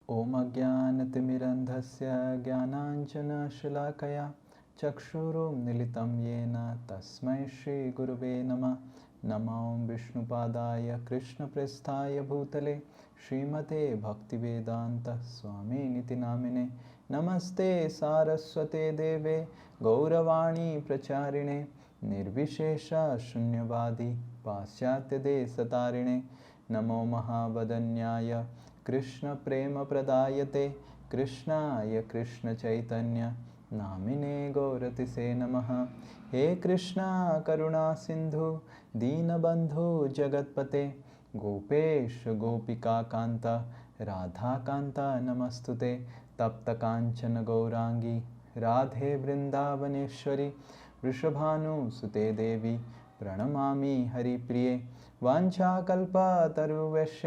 ओम अज्ञानतिमिरन्धस्य ज्ञानाञ्जनशलाकया चक्षुरुन्मीलितं येन तस्मै श्रीगुरुवे नमः। नमो विष्णुपादाय कृष्णप्रेष्ठाय भूतले श्रीमते भक्तिवेदान्त स्वामिनिति नामिने। नमस्ते सारस्वते देवे गौरवाणी प्रचारिणे निर्विशेष शून्यवादी पाश्चात्यदेशतारिणे। नमो महावदन्याय कृष्ण प्रेम प्रदायते कृष्णाय कृष्ण चैतन्य नामिने गौरतिसे नमः। हे कृष्णा करुणा सिंधु दीनबंधु जगतपते गोपेश गोपिका कांत राधा कांता नमस्तुते। तप्त कांचन गौरांगी राधे वृंदावनेश्वरी वृषभानुसुते देवी प्रणमामि हरिप्रिये। वाञ्छाकल्पतरुभ्यश्च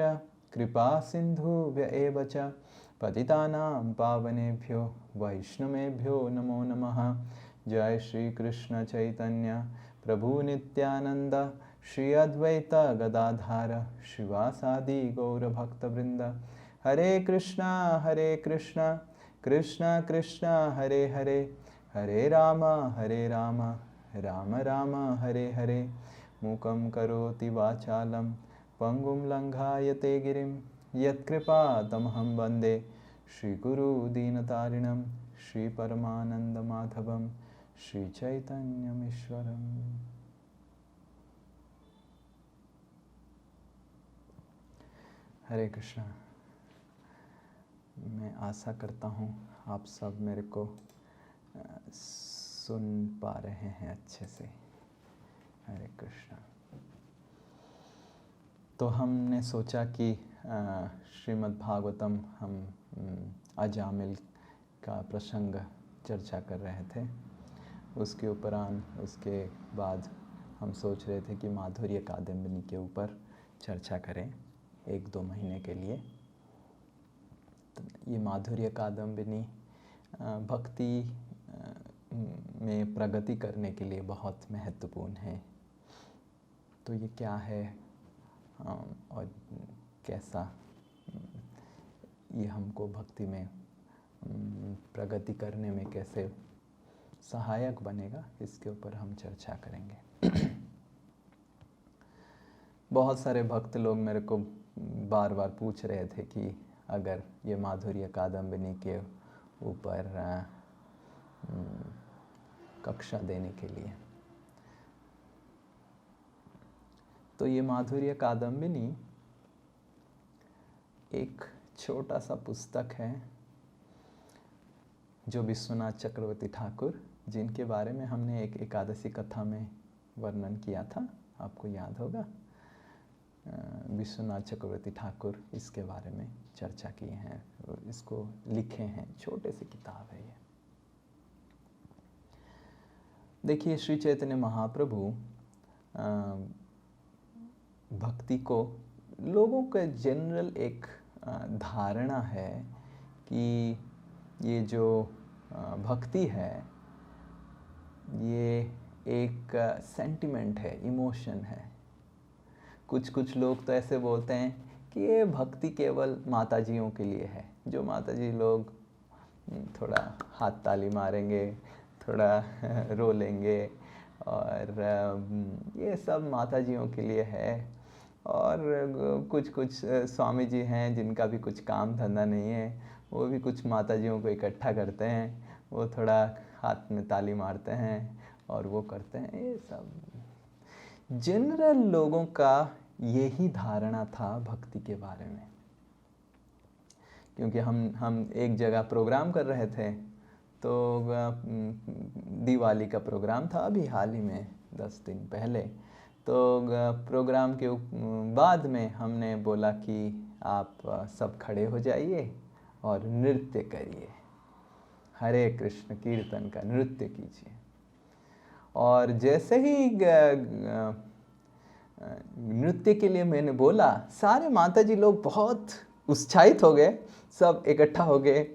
कृपा सिन्धुभ्य एव च पतितानां पावनेभ्यो वैष्णवेभ्यो नमो नमः। जय श्री कृष्ण चैतन्य प्रभु नित्यानंद श्री अद्वैत गदाधर श्रीवासादि गौर भक्तवृंद। हरे कृष्णा कृष्णा कृष्णा हरे हरे हरे राम राम राम हरे हरे। मूकं करोति वाचालं पंगुं लंघायते गिरिं यत्कृपातमहं वन्दे श्रीगुरुदीनतारिणं श्रीपरमानन्दमाधवं श्रीचैतन्यमीश्वरम्। हरे कृष्णा। मैं आशा करता हूँ आप सब मेरे को सुन पा रहे हैं अच्छे से। हरे कृष्णा। तो हमने सोचा कि श्रीमद् भागवतम हम अजामिल का प्रसंग चर्चा कर रहे थे। उसके बाद हम सोच रहे थे कि माधुर्य कादम्बिनी के ऊपर चर्चा करें 1-2 महीने के लिए। तो ये माधुर्य कादम्बिनी भक्ति में प्रगति करने के लिए बहुत महत्वपूर्ण है। तो ये क्या है और कैसा ये हमको भक्ति में प्रगति करने में कैसे सहायक बनेगा, इसके ऊपर हम चर्चा करेंगे। बहुत सारे भक्त लोग मेरे को बार बार पूछ रहे थे कि अगर ये माधुर्य कादम्बिनी के ऊपर कक्षा देने के लिए, तो ये माधुर्य कादम्बिनी एक छोटा सा पुस्तक है जो विश्वनाथ चक्रवर्ती ठाकुर, जिनके बारे में हमने एक एकादशी कथा में वर्णन किया था, आपको याद होगा। विश्वनाथ चक्रवर्ती ठाकुर इसके बारे में चर्चा की है, इसको लिखे हैं, छोटे से किताब है ये। देखिए, श्री चैतन्य महाप्रभु भक्ति को, लोगों का जनरल एक धारणा है कि ये जो भक्ति है ये एक सेंटिमेंट है, इमोशन है। कुछ लोग तो ऐसे बोलते हैं कि ये भक्ति केवल माताजियों के लिए है। जो माताजी लोग थोड़ा हाथ ताली मारेंगे, थोड़ा रो लेंगे, और ये सब माताजियों के लिए है। और कुछ स्वामी जी हैं जिनका भी कुछ काम धंधा नहीं है, वो भी कुछ माताजियों को इकट्ठा करते हैं, वो थोड़ा हाथ में ताली मारते हैं और वो करते हैं। ये सब जनरल लोगों का यही धारणा था भक्ति के बारे में। क्योंकि हम एक जगह प्रोग्राम कर रहे थे, तो दिवाली का प्रोग्राम था अभी हाल ही में 10 दिन पहले। तो प्रोग्राम के बाद में हमने बोला कि आप सब खड़े हो जाइए और नृत्य करिए, हरे कृष्ण कीर्तन का नृत्य कीजिए। और जैसे ही नृत्य के लिए मैंने बोला, सारे माताजी लोग बहुत उत्साहित हो गए, सब इकट्ठा हो गए।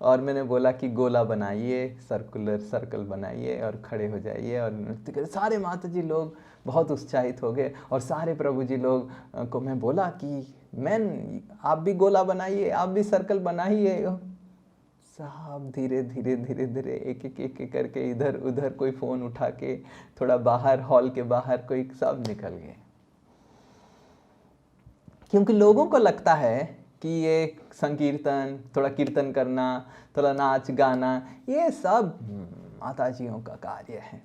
और मैंने बोला कि गोला बनाइए, सर्कल बनाइए और खड़े हो जाइए और नृत्य करिए। सारे माताजी लोग बहुत उत्साहित हो गए और सारे प्रभु जी लोग को मैं बोला कि मैन आप भी गोला बनाइए, आप भी सर्कल बनाइए। सब धीरे धीरे धीरे धीरे एक एक एक एक करके इधर उधर कोई फ़ोन उठा के थोड़ा बाहर, हॉल के बाहर कोई, सब निकल गए। क्योंकि लोगों को लगता है कि ये संकीर्तन, थोड़ा कीर्तन करना, थोड़ा नाच गाना, ये सब माताजियों का कार्य है।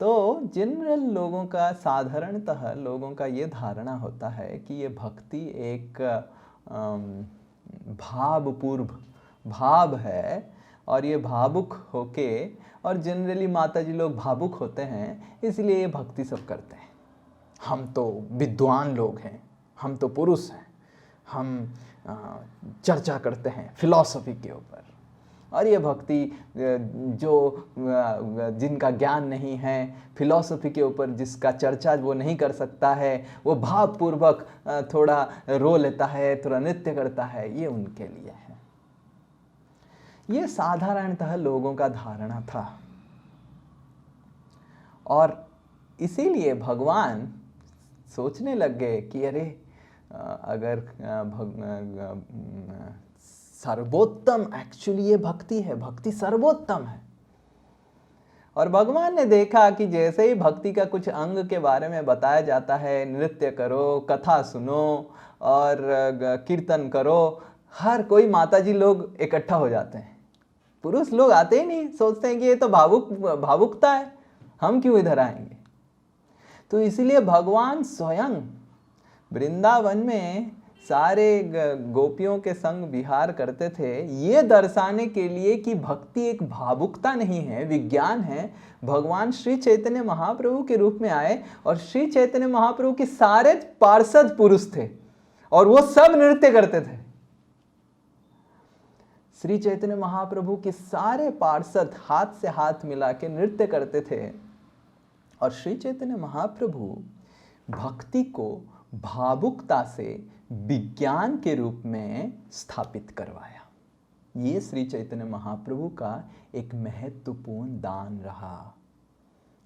तो जनरल लोगों का, साधारणतः लोगों का ये धारणा होता है कि ये भक्ति एक भावपूर्व भाव है, और ये भावुक होके, और जनरली माताजी लोग भावुक होते हैं, इसलिए ये भक्ति सब करते हैं। हम तो विद्वान लोग हैं, हम तो पुरुष हैं, हम चर्चा करते हैं फिलॉसफी के ऊपर, और ये भक्ति जो जिनका ज्ञान नहीं है फिलॉसफी के ऊपर, जिसका चर्चा वो नहीं कर सकता है, वो भावपूर्वक थोड़ा रो लेता है, थोड़ा नृत्य करता है, ये उनके लिए है। ये साधारणतः लोगों का धारणा था, और इसीलिए भगवान सोचने लग गए कि अरे अगर सर्वोत्तम एक्चुअली ये भक्ति है, भक्ति सर्वोत्तम है। और भगवान ने देखा कि जैसे ही भक्ति का कुछ अंग के बारे में बताया जाता है, नृत्य करो, कथा सुनो और कीर्तन करो, हर कोई माताजी लोग इकट्ठा हो जाते हैं। पुरुष लोग आते ही नहीं, सोचते हैं कि ये तो भावुकता है, हम क्यों इधर आएंगे। तो इसलिए भगवान स्वयं वृंदावन में सारे गोपियों के संग विहार करते थे, ये दर्शाने के लिए कि भक्ति एक भावुकता नहीं है, विज्ञान है। भगवान श्री चैतन्य महाप्रभु के रूप में आए, और श्री चैतन्य महाप्रभु के सारे पार्षद पुरुष थे, और वो सब नृत्य करते थे। श्री चैतन्य महाप्रभु के सारे पार्षद हाथ से हाथ मिला के नृत्य करते थे, और श्री चैतन्य महाप्रभु भक्ति को भावुकता से विज्ञान के रूप में स्थापित करवाया। ये श्री चैतन्य महाप्रभु का एक महत्वपूर्ण दान रहा।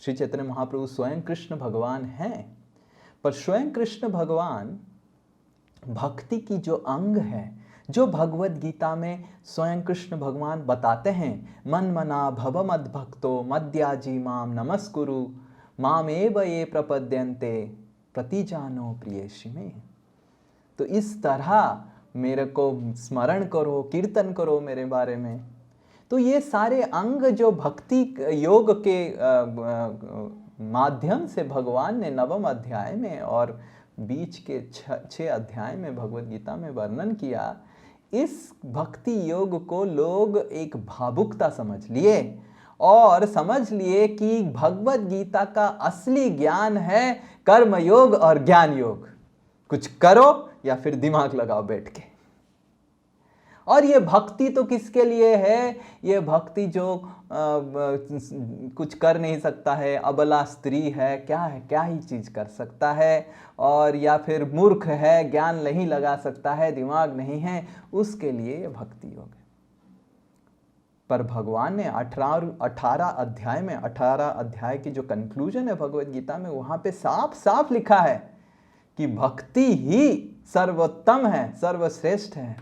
श्री चैतन्य महाप्रभु स्वयं कृष्ण भगवान हैं, पर स्वयं कृष्ण भगवान भक्ति की जो अंग है, जो भगवद गीता में स्वयं कृष्ण भगवान बताते हैं, मन मना भव मद भक्तो मद्याजी माम नमस्कुरु मामेव ये प्रपद्यन्ते प्रतिजानो प्रियेषि में। तो इस तरह मेरे को स्मरण करो, कीर्तन करो मेरे बारे में। तो ये सारे अंग जो भक्ति योग के माध्यम से भगवान ने नवम अध्याय में और बीच के 6 अध्याय में भगवद गीता में वर्णन किया, इस भक्ति योग को लोग एक भावुकता समझ लिए, और समझ लिए कि भगवद गीता का असली ज्ञान है कर्म योग और ज्ञान योग। कुछ करो या फिर दिमाग लगाओ बैठ के। और ये भक्ति तो किसके लिए है? ये भक्ति जो कुछ कर नहीं सकता है, अबला स्त्री है, क्या ही चीज कर सकता है, और या फिर मूर्ख है, ज्ञान नहीं लगा सकता है, दिमाग नहीं है, उसके लिए ये भक्ति योग है। पर भगवान ने 18 अध्याय में, 18 अध्याय की जो कंक्लूजन है भगवद गीता में, वहां पे साफ साफ लिखा है कि भक्ति ही सर्वोत्तम है, सर्वश्रेष्ठ है।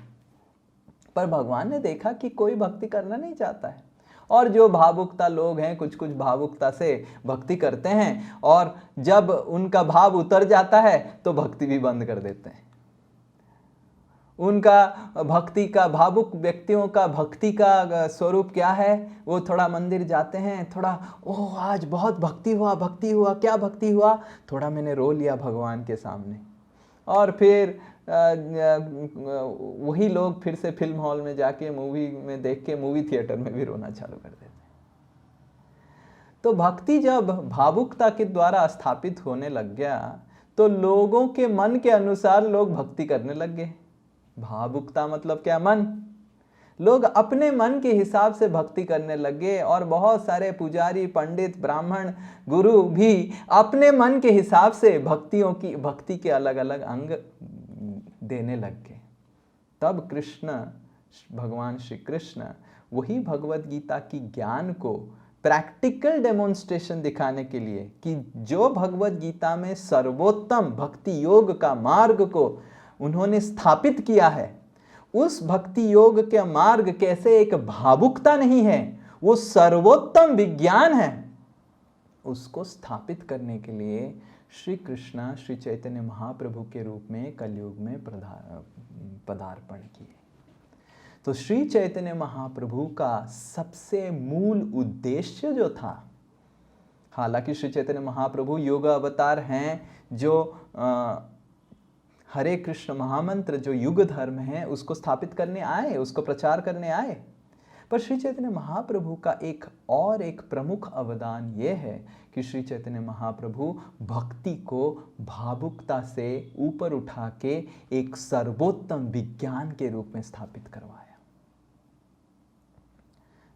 पर भगवान ने देखा कि कोई भक्ति करना नहीं चाहता है, और जो भावुकता लोग हैं, कुछ कुछ भावुकता से भक्ति करते हैं, और जब उनका भाव उतर जाता है तो भक्ति भी बंद कर देते हैं। उनका भक्ति का, भावुक व्यक्तियों का भक्ति का स्वरूप क्या है? वो थोड़ा मंदिर जाते हैं, थोड़ा ओह आज बहुत भक्ति हुआ, क्या भक्ति हुआ, थोड़ा मैंने रो लिया भगवान के सामने, और फिर वही लोग फिर से फिल्म हॉल में जाके मूवी में देख के मूवी थिएटर में भी रोना चालू कर देते हैं। तो भक्ति जब भावुकता के द्वारा स्थापित होने लग गया, तो लोगों के मन के अनुसार लोग भक्ति करने लग गए। भावुकता मतलब क्या? मन। लोग अपने मन के हिसाब से भक्ति करने लगे, और बहुत सारे पुजारी, पंडित, ब्राह्मण, गुरु भी अपने मन के हिसाब से भक्ति के अलग अलग अंग देने लग गए। तब भगवान श्री कृष्ण वही भगवद गीता की ज्ञान को प्रैक्टिकल डेमोन्स्ट्रेशन दिखाने के लिए कि जो भगवत गीता में सर्वोत्तम भक्ति योग का मार्ग को उन्होंने स्थापित किया है, उस भक्ति योग के मार्ग कैसे एक भावुकता नहीं है, वो सर्वोत्तम विज्ञान है, उसको स्थापित करने के लिए श्री कृष्णा श्री चैतन्य महाप्रभु के रूप में कलयुग में पदार्पण किए। तो श्री चैतन्य महाप्रभु का सबसे मूल उद्देश्य जो था, हालांकि श्री चैतन्य महाप्रभु योग अवतार हैं, जो हरे कृष्ण महामंत्र जो युग धर्म है उसको स्थापित करने आए, उसको प्रचार करने आए, पर श्री चैतन्य महाप्रभु का एक प्रमुख अवदान ये है कि श्री चैतन्य महाप्रभु भक्ति को भावुकता से ऊपर उठा के एक सर्वोत्तम विज्ञान के रूप में स्थापित करवाया।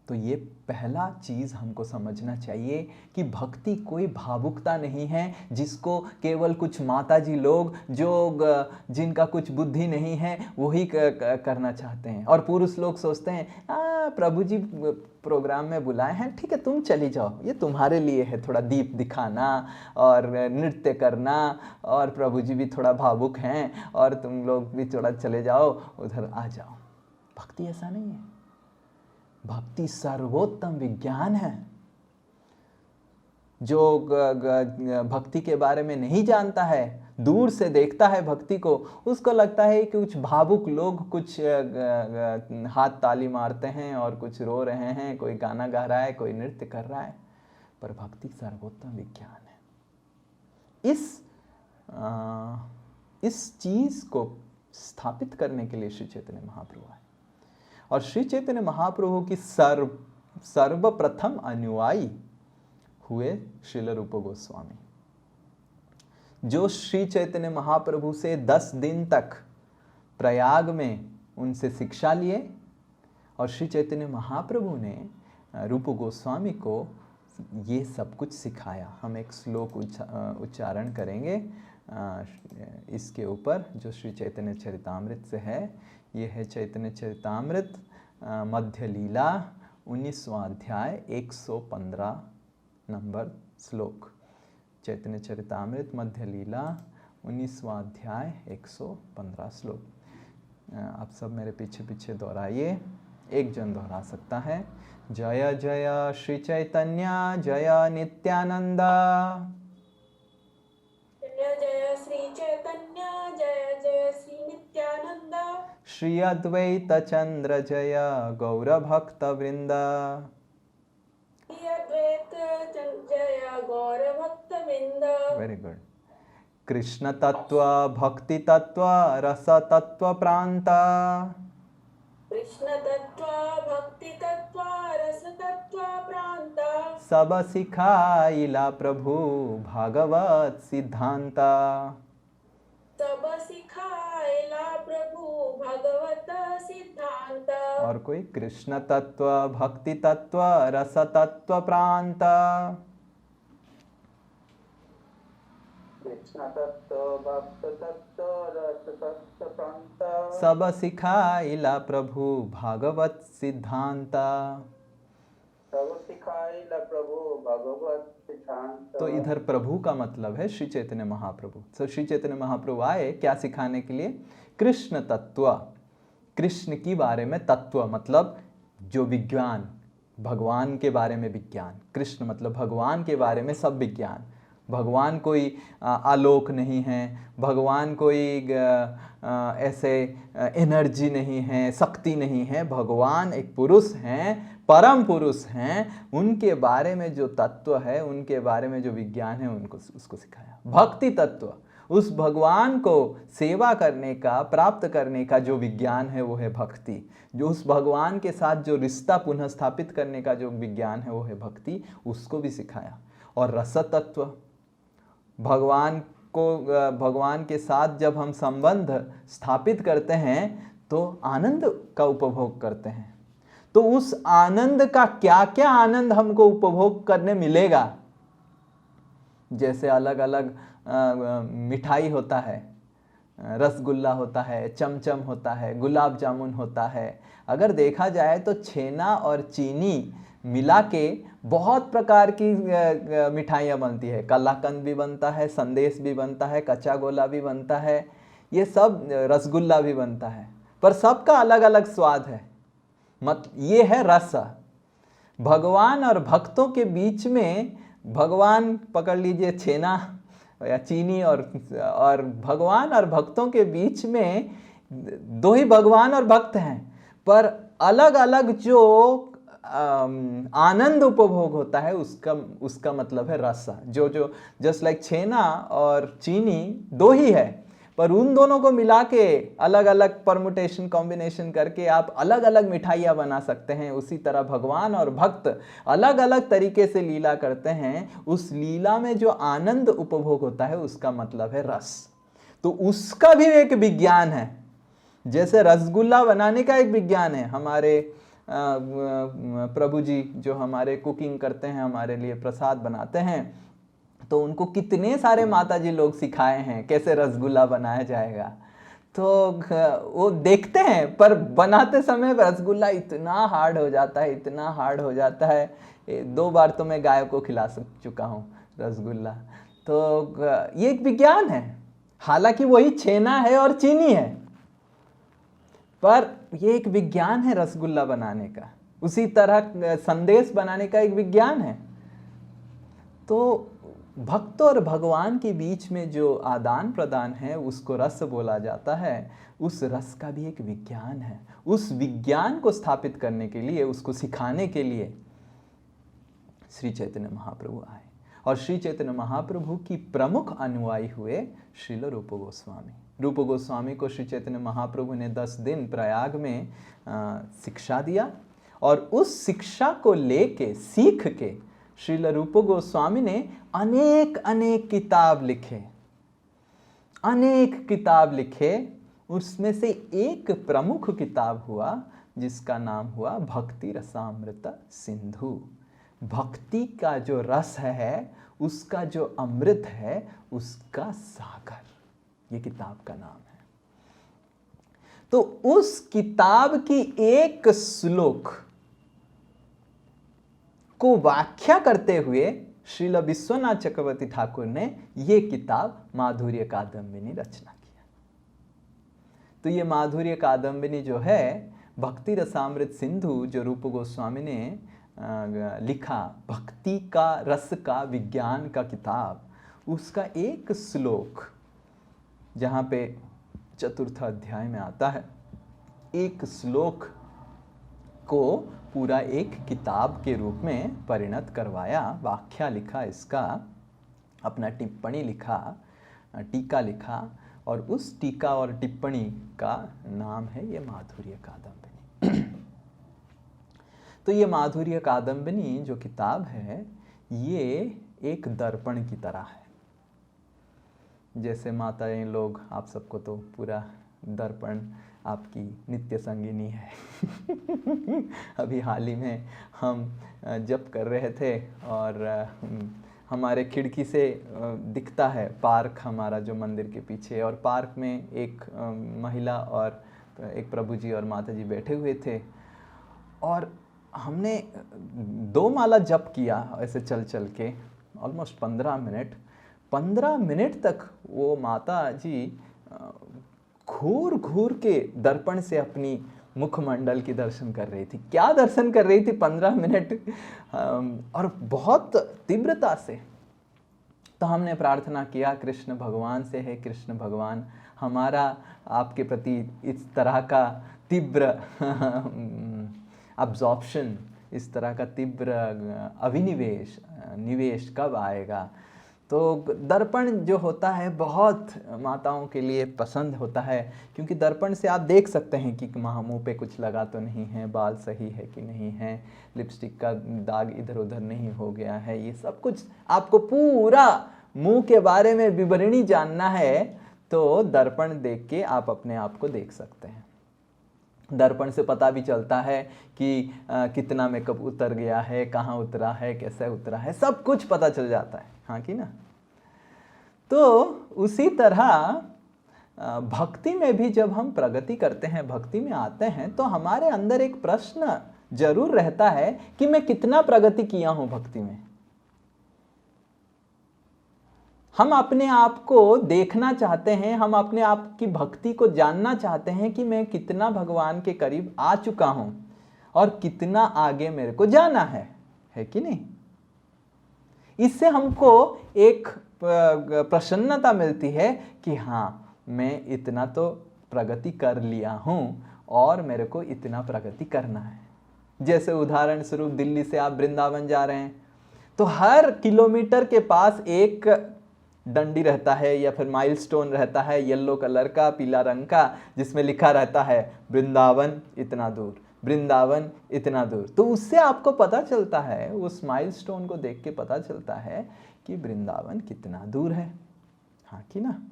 तो ये पहला चीज हमको समझना चाहिए कि भक्ति कोई भावुकता नहीं है जिसको केवल कुछ माताजी लोग जो जिनका कुछ बुद्धि नहीं है वही करना चाहते हैं, और पुरुष लोग सोचते हैं प्रभु जी प्रोग्राम में बुलाए हैं, ठीक है तुम चली जाओ, ये तुम्हारे लिए है, थोड़ा दीप दिखाना और नृत्य करना, और प्रभु जी भी थोड़ा भावुक हैं और तुम लोग भी थोड़ा चले जाओ उधर आ जाओ। भक्ति ऐसा नहीं है। भक्ति सर्वोत्तम विज्ञान है। जो भक्ति के बारे में नहीं जानता है, दूर से देखता है भक्ति को, उसको लगता है कि कुछ भावुक लोग कुछ हाथ ताली मारते हैं और कुछ रो रहे हैं, कोई गाना गा रहा है, कोई नृत्य कर रहा है, पर भक्ति सर्वोत्तम विज्ञान है। इस चीज को स्थापित करने के लिए श्री चैतन्य महाप्रभु आए, और श्री चैतन्य महाप्रभु की सर्वप्रथम अनुयायी हुए श्रील रूप गोस्वामी, जो श्री चैतन्य महाप्रभु से 10 दिन तक प्रयाग में उनसे शिक्षा लिए, और श्री चैतन्य महाप्रभु ने रूप गोस्वामी को ये सब कुछ सिखाया। हम एक श्लोक उच्चारण करेंगे इसके ऊपर, जो श्री चैतन्य चरितामृत से है। ये है चैतन्य चरितामृत मध्य लीला 19वां अध्याय 115 नंबर श्लोक। चैतन्य चरितामृत मध्य लीला 19वां अध्याय 115 श्लोक। आप सब मेरे पीछे पीछे दोहराइए, एक जन दोहरा सकता है। जय जय श्री चैतन्य जय नित्यानंदा, जय जय श्री चैतन्य जय जय श्री नित्यानंदा, श्री अद्वैत चंद्र जय गौर भक्त वृंदा, श्री अद्वैत जय गौर भक्त वृंदा। Very good. कृष्ण तत्व भक्ति तत्व रस तत्व प्रांता, कृष्ण तत्व भक्ति तत्व रस तत्व प्रांता, सब सिखाइला प्रभु भागवत सिद्धांता, सब सिखाइला प्रभु भगवत सिद्धांता। और कोई कृष्ण तत्व भक्ति तत्व रस तत्व प्रांता, कृष्ण तत्व भक्त तत्व रस तत्व प्रांता, सब सिखाइला प्रभु भागवत सिद्धांता। सब सिखाइला प्रभु भगवत सिद्धांता। तो इधर प्रभु का मतलब है श्री चैतन्य महाप्रभु। तो श्री चैतन्य महाप्रभु आए क्या सिखाने के लिए? कृष्ण तत्व, कृष्ण की बारे में तत्व मतलब जो विज्ञान, भगवान के बारे में विज्ञान। कृष्ण मतलब भगवान के बारे में सब विज्ञान। भगवान कोई आलोक नहीं है, भगवान कोई ऐसे एनर्जी नहीं है, शक्ति नहीं है। भगवान एक पुरुष हैं, परम पुरुष हैं। उनके बारे में जो तत्व है, उनके बारे में जो विज्ञान है, उनको उसको सिखाया। भक्ति तत्व, उस भगवान को सेवा करने का, प्राप्त करने का जो विज्ञान है वो है भक्ति। जो उस भगवान के साथ जो रिश्ता पुनः स्थापित करने का जो विज्ञान है वो है भक्ति, उसको भी सिखाया। और रस तत्व, भगवान के साथ जब हम संबंध स्थापित करते हैं तो आनंद का उपभोग करते हैं। तो उस आनंद का क्या क्या आनंद हमको उपभोग करने मिलेगा, जैसे अलग अलग मिठाई होता है रसगुल्ला होता है, चमचम होता है, गुलाब जामुन होता है। अगर देखा जाए तो छेना और चीनी मिला के बहुत प्रकार की मिठाइयाँ बनती है। कलाकंद भी बनता है, संदेश भी बनता है, कच्चा गोला भी बनता है, ये सब रसगुल्ला भी बनता है, पर सबका अलग अलग स्वाद है। ये है रस। भगवान और भक्तों के बीच में, भगवान पकड़ लीजिए छेना या चीनी, और भगवान और भक्तों के बीच में दो ही भगवान और भक्त हैं, पर अलग अलग जो आनंद उपभोग होता है उसका मतलब है रस। जो जस्ट लाइक छेना और चीनी दो ही है, पर उन दोनों को मिला के अलग अलग परमुटेशन कॉम्बिनेशन करके आप अलग अलग मिठाइयाँ बना सकते हैं। उसी तरह भगवान और भक्त अलग अलग तरीके से लीला करते हैं, उस लीला में जो आनंद उपभोग होता है उसका मतलब है रस। तो उसका भी एक विज्ञान है। जैसे रसगुल्ला बनाने का एक विज्ञान है। हमारे प्रभु जी जो हमारे कुकिंग करते हैं, हमारे लिए प्रसाद बनाते हैं, तो उनको कितने सारे माताजी लोग सिखाए हैं कैसे रसगुल्ला बनाया जाएगा। तो वो देखते हैं, पर बनाते समय रसगुल्ला इतना हार्ड हो जाता है, इतना हार्ड हो जाता है। 2 बार तो मैं गाय को खिला चुका हूँ रसगुल्ला। तो ये एक विज्ञान है, हालांकि वही छेना है और चीनी है, पर ये एक विज्ञान है रसगुल्ला बनाने का। उसी तरह संदेश बनाने का एक विज्ञान है। तो भक्त और भगवान के बीच में जो आदान प्रदान है उसको रस बोला जाता है। उस रस का भी एक विज्ञान है। उस विज्ञान को स्थापित करने के लिए, उसको सिखाने के लिए श्री चैतन्य महाप्रभु आए, और श्री चैतन्य महाप्रभु की प्रमुख अनुयायी हुए श्रील रूप गोस्वामी। रूप गोस्वामी को श्री चैतन्य महाप्रभु ने 10 दिन प्रयाग में शिक्षा दिया, और उस शिक्षा को लेके सीख के श्रील रूप गोस्वामी ने अनेक किताब लिखे। उसमें से एक प्रमुख किताब हुआ जिसका नाम हुआ भक्ति रसामृत सिंधु। भक्ति का जो रस है, उसका जो अमृत है, उसका सागर, ये किताब का नाम है। तो उस किताब की एक श्लोक को व्याख्या करते हुए श्रील विश्वनाथ चक्रवर्ती ठाकुर ने ये किताब माधुर्य कादम्बिनी रचना किया। तो ये माधुर्य कादम्बिनी जो है, भक्ति रसामृत सिंधु जो रूप गोस्वामी ने लिखा, भक्ति का रस का विज्ञान का किताब, उसका एक श्लोक जहाँ पे 4th अध्याय में आता है, एक श्लोक को पूरा एक किताब के रूप में परिणत करवाया, व्याख्या लिखा, इसका अपना टिप्पणी लिखा, टीका लिखा, और उस टीका और टिप्पणी का नाम है ये माधुर्य कादम्बिनी। तो ये माधुर्य कादम्बिनी जो किताब है, ये एक दर्पण की तरह है। जैसे माताएं लोग, आप सबको तो पूरा दर्पण आपकी नित्य संगिनी है। अभी हाल ही में हम जप कर रहे थे, और हमारे खिड़की से दिखता है पार्क हमारा जो मंदिर के पीछे, और पार्क में एक महिला और एक प्रभु जी और माता जी बैठे हुए थे, और हमने 2 माला जप किया ऐसे चल चल के, ऑलमोस्ट 15 मिनट तक वो माता जी घूर घूर के दर्पण से अपनी मुखमंडल की दर्शन कर रही थी। क्या दर्शन कर रही थी 15 मिनट, और बहुत तीव्रता से। तो हमने प्रार्थना किया कृष्ण भगवान से, है कृष्ण भगवान, हमारा आपके प्रति इस तरह का तीव्र अब्जॉर्प्शन, इस तरह का तीव्र निवेश कब आएगा। तो दर्पण जो होता है बहुत माताओं के लिए पसंद होता है, क्योंकि दर्पण से आप देख सकते हैं कि मुँह पे कुछ लगा तो नहीं है, बाल सही है कि नहीं है, लिपस्टिक का दाग इधर उधर नहीं हो गया है, ये सब कुछ आपको पूरा मुंह के बारे में विवरणी जानना है, तो दर्पण देख के आप अपने आप को देख सकते हैं। दर्पण से पता भी चलता है कि कितना मेकअप उतर गया है, कहाँ उतरा है, कैसे उतरा है, सब कुछ पता चल जाता है, हाँ कि ना। तो उसी तरह भक्ति में भी जब हम प्रगति करते हैं, भक्ति में आते हैं, तो हमारे अंदर एक प्रश्न जरूर रहता है कि मैं कितना प्रगति किया हूं भक्ति में। हम अपने आप को देखना चाहते हैं, हम अपने आप की भक्ति को जानना चाहते हैं कि मैं कितना भगवान के करीब आ चुका हूं और कितना आगे मेरे को जाना है कि नहीं। इससे हमको एक प्रसन्नता मिलती है कि हाँ, मैं इतना तो प्रगति कर लिया हूं और मेरे को इतना प्रगति करना है। जैसे उदाहरण स्वरूप दिल्ली से आप वृंदावन जा रहे हैं, तो हर किलोमीटर के पास एक डंडी रहता है या फिर माइलस्टोन रहता है, येलो कलर का, पीला रंग का, जिसमें लिखा रहता है वृंदावन इतना दूर, वृंदावन इतना दूर। तो उससे आपको पता चलता है, उस माइलस्टोन को देख के पता चलता है कि वृंदावन कितना दूर है, हाँ कि ना।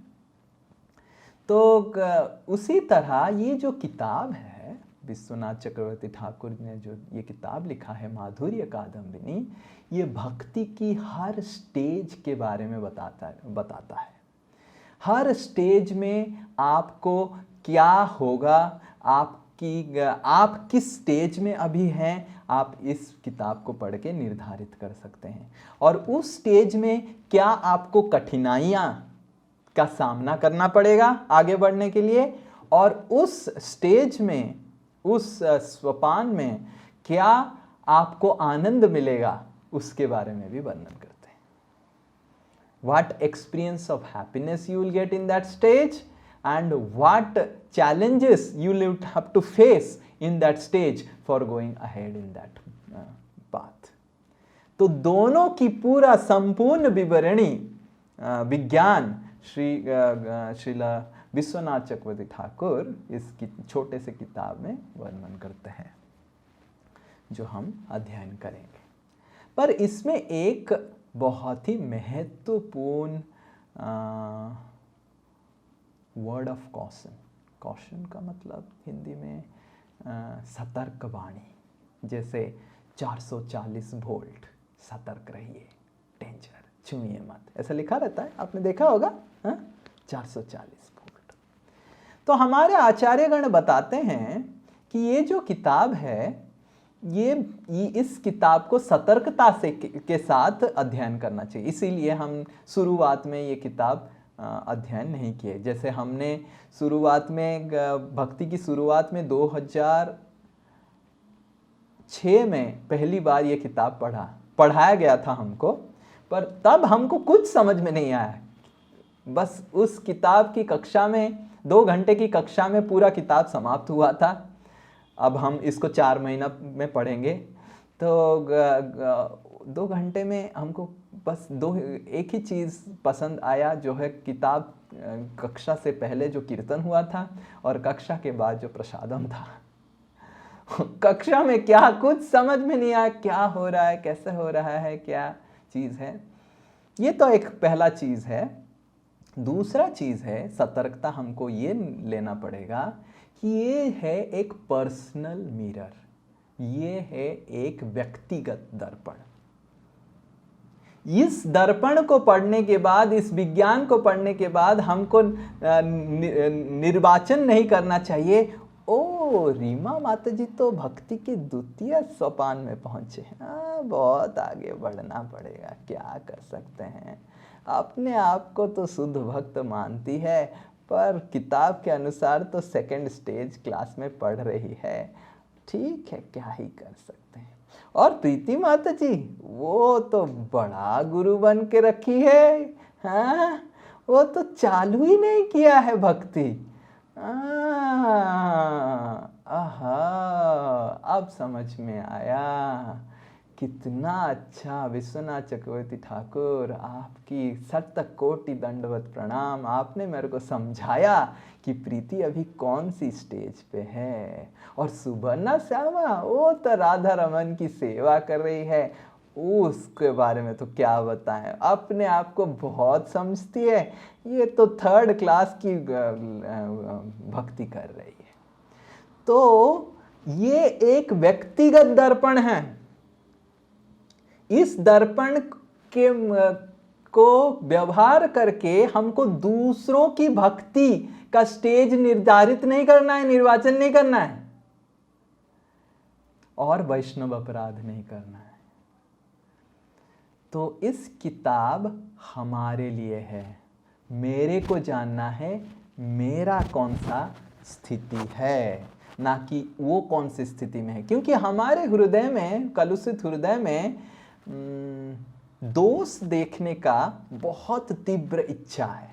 तो उसी तरह ये जो किताब है, विश्वनाथ चक्रवर्ती ठाकुर ने जो ये किताब लिखा है माधुर्य कादम्बिनी, ये भक्ति की हर स्टेज के बारे में बताता है। हर स्टेज में आपको क्या होगा, आप किस स्टेज में अभी हैं, आप इस किताब को पढ़ के निर्धारित कर सकते हैं। और उस स्टेज में क्या आपको कठिनाइयाँ का सामना करना पड़ेगा आगे बढ़ने के लिए, और उस स्टेज में, उस सोपान में क्या आपको आनंद मिलेगा, उसके बारे में भी वर्णन करते हैं। What experience of happiness you will get in that stage and what challenges you will have to face in that stage for going ahead in that path. तो दोनों की पूरा संपूर्ण विवरणी विज्ञान श्रीला विश्वनाथ चक्रवर्ती ठाकुर इस छोटे से किताब में वर्णन करते हैं, जो हम अध्ययन करेंगे। पर इसमें एक बहुत ही महत्वपूर्ण वर्ड ऑफ कॉशन, कॉशन का मतलब हिंदी में सतर्क वाणी, जैसे 440 वोल्ट, सतर्क रहिए, डेंजर, छुइए मत, ऐसा लिखा रहता है, आपने देखा होगा, 440 वोल्ट। तो हमारे आचार्यगण बताते हैं कि ये जो किताब है, ये इस किताब को सतर्कता से के साथ अध्ययन करना चाहिए। इसीलिए हम शुरुआत में ये किताब अध्ययन नहीं किए। जैसे हमने शुरुआत में भक्ति की शुरुआत में 2006 में पहली बार ये किताब पढ़ाया गया था हमको, पर तब हमको कुछ समझ में नहीं आया। बस उस किताब की कक्षा में 2 घंटे की कक्षा में पूरा किताब समाप्त हुआ था। अब हम इसको 4 महीना में पढ़ेंगे, तो 2 घंटे में हमको बस एक ही चीज़ पसंद आया, जो है किताब कक्षा से पहले जो कीर्तन हुआ था और कक्षा के बाद जो प्रसादम था। कक्षा में क्या कुछ समझ में नहीं आया, क्या हो रहा है, कैसे हो रहा है, क्या चीज़ है। ये तो एक पहला चीज़ है। दूसरा चीज़ है, सतर्कता हमको ये लेना पड़ेगा कि ये है एक पर्सनल मिरर, ये है एक व्यक्तिगत दर्पण। इस दर्पण को पढ़ने के बाद, इस विज्ञान को पढ़ने के बाद हमको निर्वाचन नहीं करना चाहिए, ओ रीमा माता जी तो भक्ति के द्वितीय सोपान में पहुंचे, बहुत आगे बढ़ना पड़ेगा, क्या कर सकते हैं। अपने आप को तो शुद्ध भक्त मानती है, पर किताब के अनुसार तो 2nd स्टेज क्लास में पढ़ रही है, ठीक है, क्या ही कर सकते हैं। और प्रीति माता जी वो तो बड़ा गुरु बन के रखी है, हाँ, वो तो चालू ही नहीं किया है भक्ति। अब समझ में आया, कितना अच्छा विश्वनाथ चक्रवर्ती ठाकुर, आपकी शत कोटि दंडवत प्रणाम। आपने मेरे को समझाया कि प्रीति अभी कौन सी स्टेज पे है, और सुवर्णा श्यामा वो तो राधा रमन की सेवा कर रही है, उसके बारे में तो क्या बताएं, अपने आप को बहुत समझती है, ये तो 3rd क्लास की भक्ति कर रही है। तो ये एक व्यक्तिगत दर्पण है। इस दर्पण को व्यवहार करके हमको दूसरों की भक्ति का स्टेज निर्धारित नहीं करना है, निर्वाचन नहीं करना है, और वैष्णव अपराध नहीं करना है। तो इस किताब हमारे लिए है, मेरे को जानना है मेरा कौन सा स्थिति है, ना कि वो कौन सी स्थिति में है। क्योंकि हमारे हृदय में, कलुषित हृदय में दोष देखने का बहुत तीव्र इच्छा है,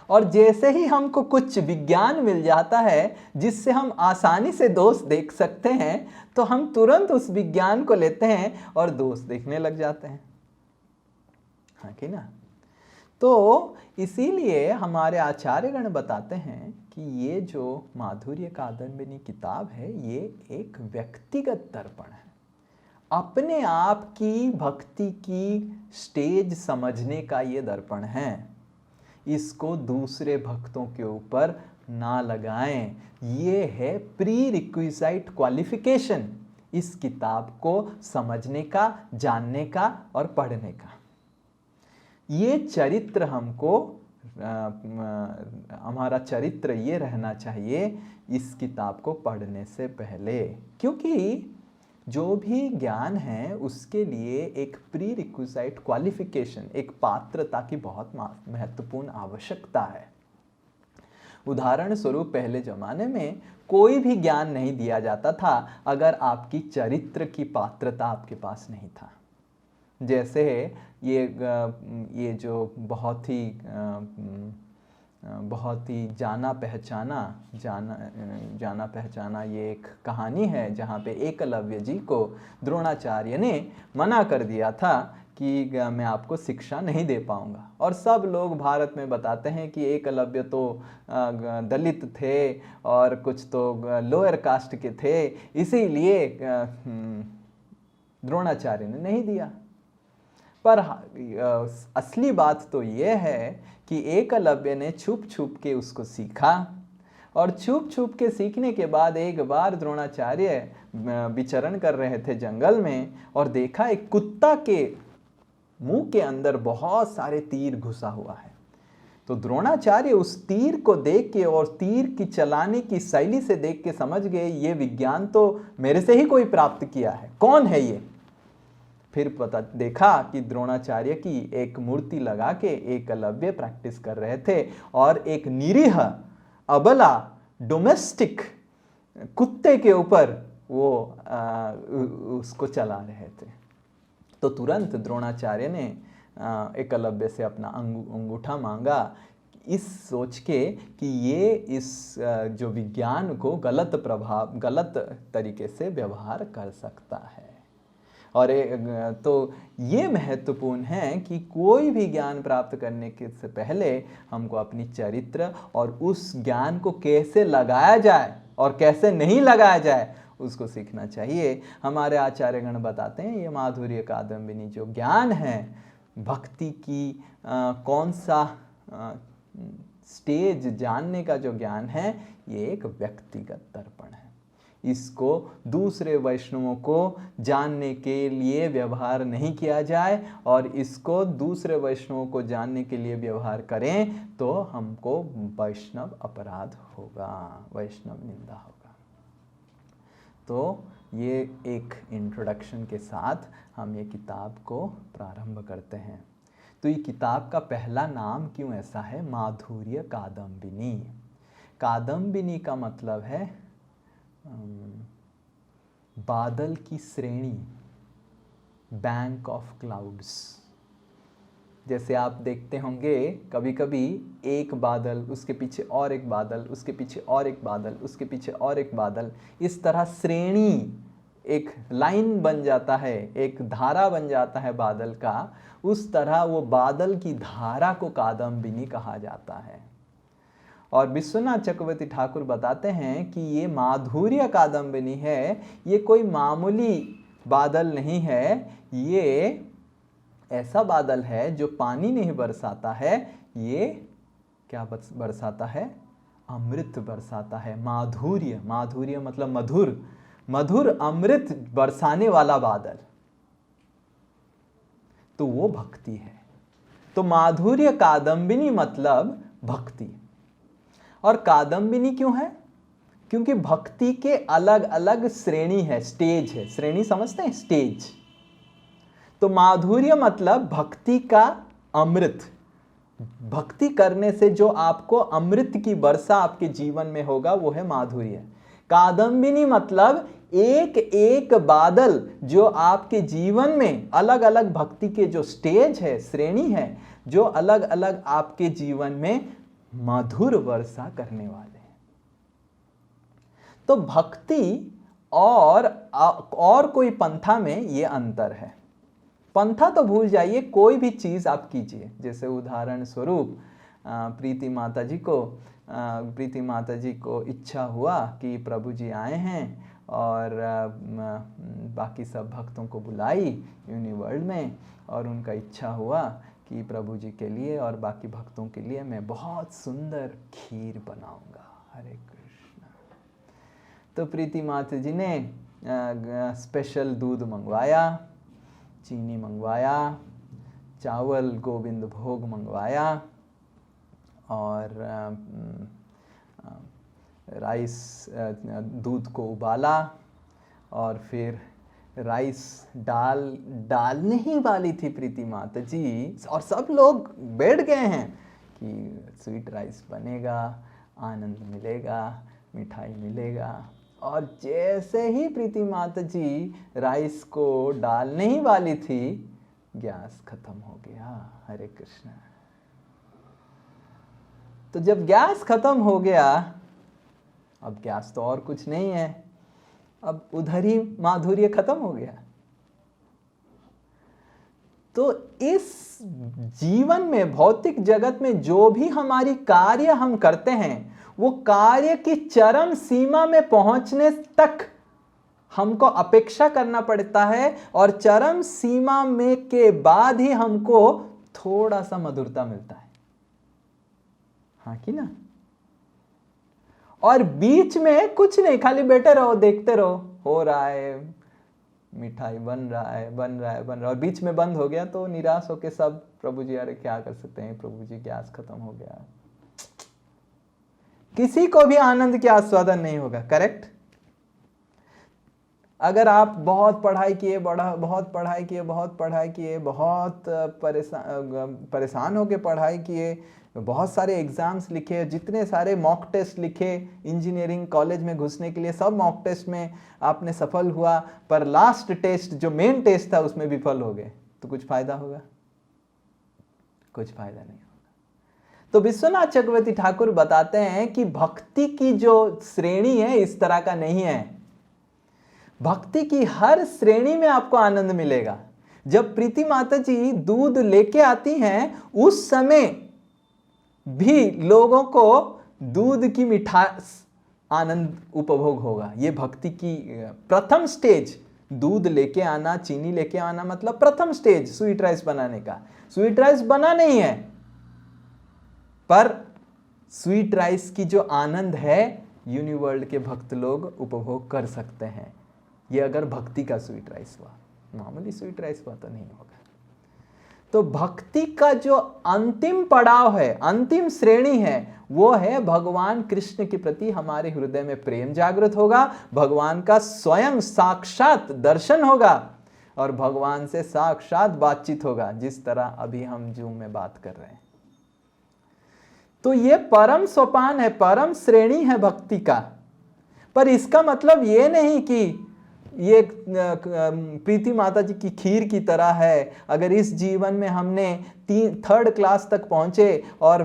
और जैसे ही हमको कुछ विज्ञान मिल जाता है जिससे हम आसानी से दोष देख सकते हैं, तो हम तुरंत उस विज्ञान को लेते हैं और दोष देखने लग जाते हैं, हाँ कि ना। तो इसीलिए हमारे आचार्यगण बताते हैं कि ये जो माधुर्य कादम्बिनी किताब है, ये एक व्यक्तिगत दर्पण है, अपने आप की भक्ति की स्टेज समझने का ये दर्पण है। इसको दूसरे भक्तों के ऊपर ना लगाएं, ये है प्री रिक्विजिट क्वालिफिकेशन इस किताब को समझने का, जानने का और पढ़ने का। ये चरित्र हमको, हमारा चरित्र ये रहना चाहिए इस किताब को पढ़ने से पहले, क्योंकि जो भी ज्ञान है उसके लिए एक प्री रिक्विजिट क्वालिफिकेशन, एक पात्रता की बहुत महत्वपूर्ण आवश्यकता है। उदाहरण स्वरूप पहले जमाने में कोई भी ज्ञान नहीं दिया जाता था अगर आपकी चरित्र की पात्रता आपके पास नहीं था। जैसे ये जो बहुत ही जाना पहचाना ये एक कहानी है, जहाँ पे एकलव्य जी को द्रोणाचार्य ने मना कर दिया था कि मैं आपको शिक्षा नहीं दे पाऊंगा। और सब लोग भारत में बताते हैं कि एकलव्य तो दलित थे और कुछ तो लोअर कास्ट के थे, इसीलिए द्रोणाचार्य ने नहीं दिया। पर असली बात तो ये है कि एकलव्य ने छुप छुप के उसको सीखा, और छुप छुप के सीखने के बाद एक बार द्रोणाचार्य विचरण कर रहे थे जंगल में, और देखा एक कुत्ता के मुंह के अंदर बहुत सारे तीर घुसा हुआ है। तो द्रोणाचार्य उस तीर को देख के और तीर की चलाने की शैली से देख के समझ गए, ये विज्ञान तो मेरे से ही कोई प्राप्त किया है, कौन है ये। फिर देखा कि द्रोणाचार्य की एक मूर्ति लगा के एकलव्य प्रैक्टिस कर रहे थे, और एक निरीह अबला डोमेस्टिक कुत्ते के ऊपर वो उसको चला रहे थे। तो तुरंत द्रोणाचार्य ने एकलव्य से अपना अंगूठा मांगा, इस सोच के कि ये इस जो विज्ञान को गलत तरीके से व्यवहार कर सकता है। और तो ये महत्वपूर्ण है कि कोई भी ज्ञान प्राप्त करने के से पहले हमको अपनी चरित्र और उस ज्ञान को कैसे लगाया जाए और कैसे नहीं लगाया जाए उसको सीखना चाहिए। हमारे आचार्यगण बताते हैं ये माधुर्य कादम्बिनी जो ज्ञान है, भक्ति की कौन सा स्टेज जानने का जो ज्ञान है, ये एक व्यक्तिगत दर्पण है। इसको दूसरे वैष्णवों को जानने के लिए व्यवहार नहीं किया जाए, और इसको दूसरे वैष्णवों को जानने के लिए व्यवहार करें तो हमको वैष्णव अपराध होगा, वैष्णव निंदा होगा। तो ये एक इंट्रोडक्शन के साथ हम ये किताब को प्रारंभ करते हैं। तो ये किताब का पहला नाम क्यों ऐसा है, माधुर्य कादम्बिनी। कादम्बिनी का मतलब है बादल की श्रेणी, बैंक ऑफ क्लाउड्स। जैसे आप देखते होंगे कभी कभी एक बादल, उसके पीछे और एक बादल, उसके पीछे और एक बादल, उसके पीछे और एक बादल, इस तरह श्रेणी, एक लाइन बन जाता है, एक धारा बन जाता है बादल का। उस तरह वो बादल की धारा को कादम्बिनी कहा जाता है। और विश्वनाथ चक्रवर्ती ठाकुर बताते हैं कि ये माधुर्य कादम्बिनी है, ये कोई मामूली बादल नहीं है, ये ऐसा बादल है जो पानी नहीं बरसाता है, ये क्या बरसाता है, अमृत बरसाता है। माधुर्य, माधुर्य मतलब मधुर, मधुर अमृत बरसाने वाला बादल, तो वो भक्ति है। तो माधुर्य कादम्बिनी मतलब भक्ति। और कादम्बिनी क्यों है? क्योंकि भक्ति के अलग अलग श्रेणी है, स्टेज है। श्रेणी समझते हैं? स्टेज। तो माधुर्य मतलब भक्ति का अमृत। भक्ति करने से जो आपको अमृत की वर्षा आपके जीवन में होगा वो है माधुर्य। कादम्बिनी मतलब एक एक बादल जो आपके जीवन में अलग अलग भक्ति के जो स्टेज है, श्रेणी है, जो अलग अलग आपके जीवन में मधुर वर्षा करने वाले हैं। तो भक्ति और कोई पंथा में ये अंतर है। पंथा तो भूल जाइए, कोई भी चीज आप कीजिए। जैसे उदाहरण स्वरूप प्रीति माता जी को इच्छा हुआ कि प्रभु जी आए हैं और बाकी सब भक्तों को बुलाई यूनिवर्ल्ड में, और उनका इच्छा हुआ कि प्रभु जी के लिए और बाकी भक्तों के लिए मैं बहुत सुंदर खीर बनाऊंगा। हरे कृष्ण। तो प्रीति माता जी ने स्पेशल दूध मंगवाया, चीनी मंगवाया, चावल गोविंद भोग मंगवाया और राइस, दूध को उबाला और फिर राइस डालने ही वाली थी प्रीति माता जी, और सब लोग बैठ गए हैं कि स्वीट राइस बनेगा, आनंद मिलेगा, मिठाई मिलेगा। और जैसे ही प्रीति माता जी राइस को डालने ही वाली थी, गैस खत्म हो गया। हरे कृष्ण। तो जब गैस खत्म हो गया, अब गैस तो और कुछ नहीं है, अब उधर ही माधुर्य खत्म हो गया। तो इस जीवन में, भौतिक जगत में जो भी हमारी कार्य हम करते हैं, वो कार्य की चरम सीमा में पहुंचने तक हमको अपेक्षा करना पड़ता है, और चरम सीमा में के बाद ही हमको थोड़ा सा मधुरता मिलता है। हाँ कि ना? और बीच में कुछ नहीं, खाली बैठे रहो, देखते रहो, हो रहा है, मिठाई बन रहा है, और बीच में बंद हो गया तो निराश होके सब, प्रभु जी अरे क्या कर सकते हैं, प्रभु जी गैस खत्म हो गया। किसी को भी आनंद का आस्वादन नहीं होगा। करेक्ट? अगर आप बहुत पढ़ाई किए, बहुत परेशान होके पढ़ाई किए, बहुत सारे एग्जाम्स लिखे, जितने सारे मॉक टेस्ट लिखे, इंजीनियरिंग कॉलेज में घुसने के लिए सब मॉक टेस्ट में आपने सफल हुआ, पर लास्ट टेस्ट जो मेन टेस्ट था उसमें विफल हो गए, तो कुछ फायदा होगा? कुछ फायदा नहीं होगा। तो विश्वनाथ चक्रवर्ती ठाकुर बताते हैं कि भक्ति की जो श्रेणी है इस तरह का नहीं है। भक्ति की हर श्रेणी में आपको आनंद मिलेगा। जब प्रीति माता जी दूध लेके आती हैं, उस समय भी लोगों को दूध की मिठास आनंद उपभोग होगा। ये भक्ति की प्रथम स्टेज। दूध लेके आना, चीनी लेके आना मतलब प्रथम स्टेज स्वीट राइस बनाने का। स्वीट राइस बना नहीं है, पर स्वीट राइस की जो आनंद है यूनिवर्ल्ड के भक्त लोग उपभोग कर सकते हैं। ये अगर भक्ति का स्वीट राइस हुआ, मामूली स्वीट राइस हुआ तो नहीं होगा। तो भक्ति का जो अंतिम पड़ाव है, अंतिम श्रेणी है, वो है भगवान कृष्ण के प्रति हमारे हृदय में प्रेम जागृत होगा, भगवान का स्वयं साक्षात दर्शन होगा और भगवान से साक्षात बातचीत होगा, जिस तरह अभी हम जूम में बात कर रहे हैं। तो ये परम सोपान है, परम श्रेणी है भक्ति का। पर इसका मतलब ये नहीं कि ये प्रीति माता जी की खीर की तरह है। अगर इस जीवन में हमने 3rd क्लास तक पहुंचे और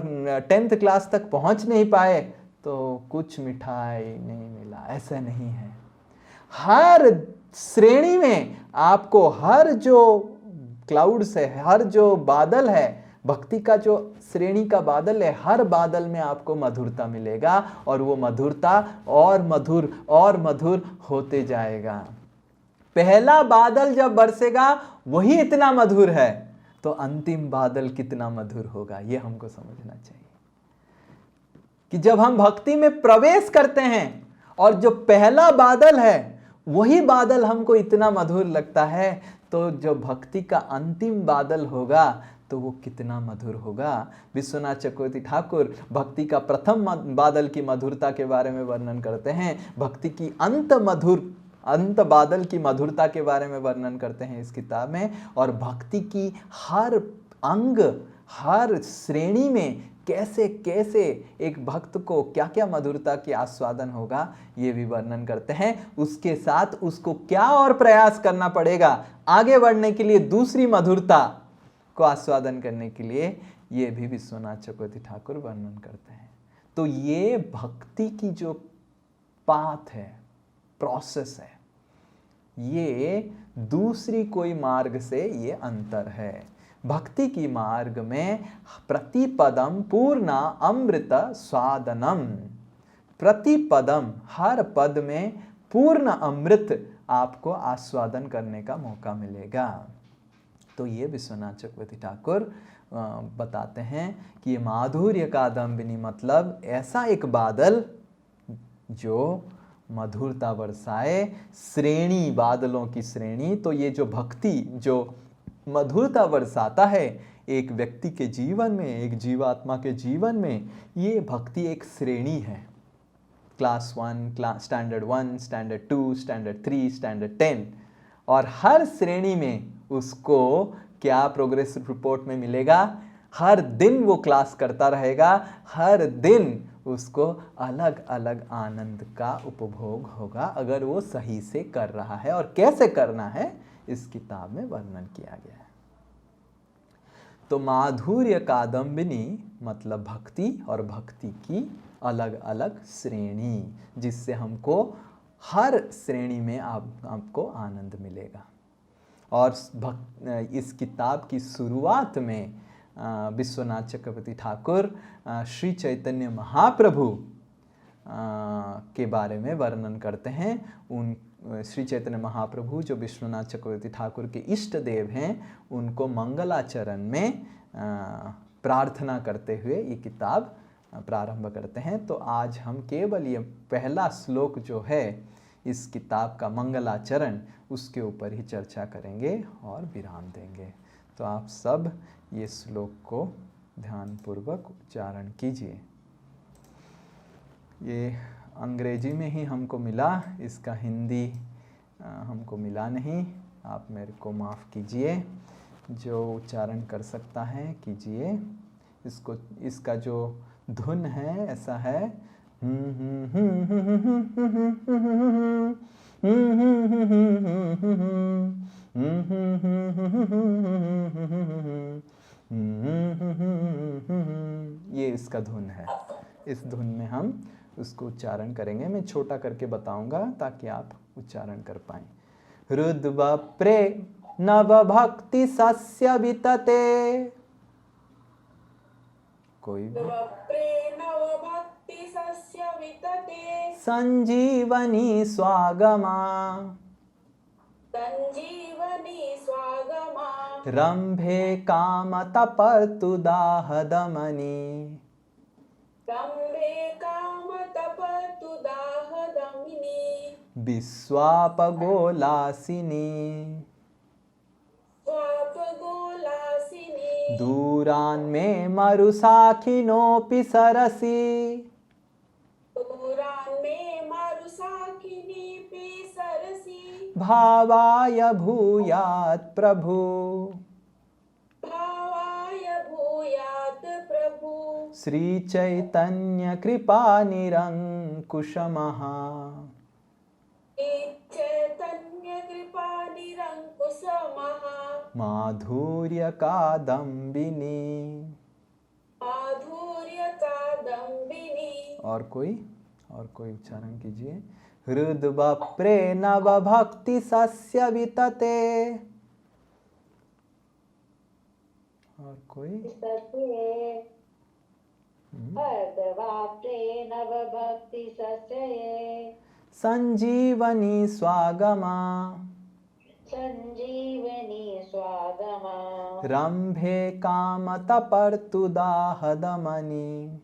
10th क्लास तक पहुंच नहीं पाए तो कुछ मिठाई नहीं मिला, ऐसा नहीं है। हर श्रेणी में आपको, हर जो क्लाउड्स है, हर जो बादल है, भक्ति का जो श्रेणी का बादल है, हर बादल में आपको मधुरता मिलेगा और वो मधुरता और मधुर होते जाएगा। पहला बादल जब बरसेगा वही इतना मधुर है, तो अंतिम बादल कितना मधुर होगा, ये हमको समझना चाहिए। कि जब हम भक्ति में प्रवेश करते हैं और जो पहला बादल है वही बादल हमको इतना मधुर लगता है, तो जो भक्ति का अंतिम बादल होगा तो तो वो कितना मधुर होगा। विश्वनाथ चक्रवर्ती ठाकुर भक्ति का प्रथम बादल की मधुरता के बारे में वर्णन करते हैं, भक्ति की अंत बादल की मधुरता के बारे में वर्णन करते हैं इस किताब में, और भक्ति की हर अंग, हर श्रेणी में कैसे कैसे एक भक्त को क्या क्या मधुरता की आस्वादन होगा ये भी वर्णन करते हैं। उसके साथ उसको क्या और प्रयास करना पड़ेगा आगे बढ़ने के लिए, दूसरी मधुरता को आस्वादन करने के लिए, ये भी विश्वनाथ चक्रवर्ती ठाकुर वर्णन करते हैं। तो ये भक्ति की जो पाथ है, प्रोसेस है, ये दूसरी कोई मार्ग से ये अंतर है। भक्ति की मार्ग में प्रतिपदम पूर्णा अमृत स्वादनम, प्रतिपदम हर पद में पूर्ण अमृत आपको आस्वादन करने का मौका मिलेगा। तो ये विश्वनाथ चक्रवर्ती ठाकुर बताते हैं कि ये माधुर्य कादम्बिनी मतलब ऐसा एक बादल जो मधुरता बरसाए, श्रेणी, बादलों की श्रेणी। तो ये जो भक्ति जो मधुरता बरसाता है एक व्यक्ति के जीवन में, एक जीवात्मा के जीवन में, ये भक्ति एक श्रेणी है। Class 1, standard 1, standard 2, standard 3, standard 10, और हर श्रेणी में उसको क्या प्रोग्रेस रिपोर्ट में मिलेगा, हर दिन वो क्लास करता रहेगा, हर दिन उसको अलग अलग आनंद का उपभोग होगा अगर वो सही से कर रहा है। और कैसे करना है इस किताब में वर्णन किया गया है। तो माधुर्य कादम्बिनी मतलब भक्ति, और भक्ति की अलग अलग श्रेणी, जिससे हमको हर श्रेणी में आपको आनंद मिलेगा। और इस किताब की शुरुआत में विश्वनाथ चक्रवर्ती ठाकुर श्री चैतन्य महाप्रभु के बारे में वर्णन करते हैं। उन श्री चैतन्य महाप्रभु जो विश्वनाथ चक्रवर्ती ठाकुर के इष्ट देव हैं, उनको मंगलाचरण में प्रार्थना करते हुए ये किताब प्रारंभ करते हैं। तो आज हम केवल ये पहला श्लोक जो है इस किताब का मंगलाचरण, उसके ऊपर ही चर्चा करेंगे और विराम देंगे। तो आप सब ये श्लोक को ध्यानपूर्वक उच्चारण कीजिए। ये अंग्रेजी में ही हमको मिला, इसका हिंदी हमको मिला नहीं, आप मेरे को माफ़ कीजिए। जो उच्चारण कर सकता है कीजिए। इसको, इसका जो धुन है ऐसा है, ये इसका धुन है। इस धुन में हम उसको उच्चारण करेंगे। मैं छोटा करके बताऊंगा ताकि आप उच्चारण कर पाएं। हृद्व प्रे नव भक्ति सस्य वितते, कोई भी, संजीवनी स्वागमा, रंभे काम तपर्तु दाहदमनी, विश्वापगोलासिनी, दूरान में मरुसाखिनोऽपि सरसि, भावाय भूयात् प्रभु, श्री चैतन्य कृपा निरंकुशमः, माधुर्य कादम्बिनी। और कोई उच्चारण कीजिए। हृद्व प्रे नव भक्ति सस्य वितते। और कोई, संजीवनी स्वागमा, रंभे काम तपर्तु दाहदमनी,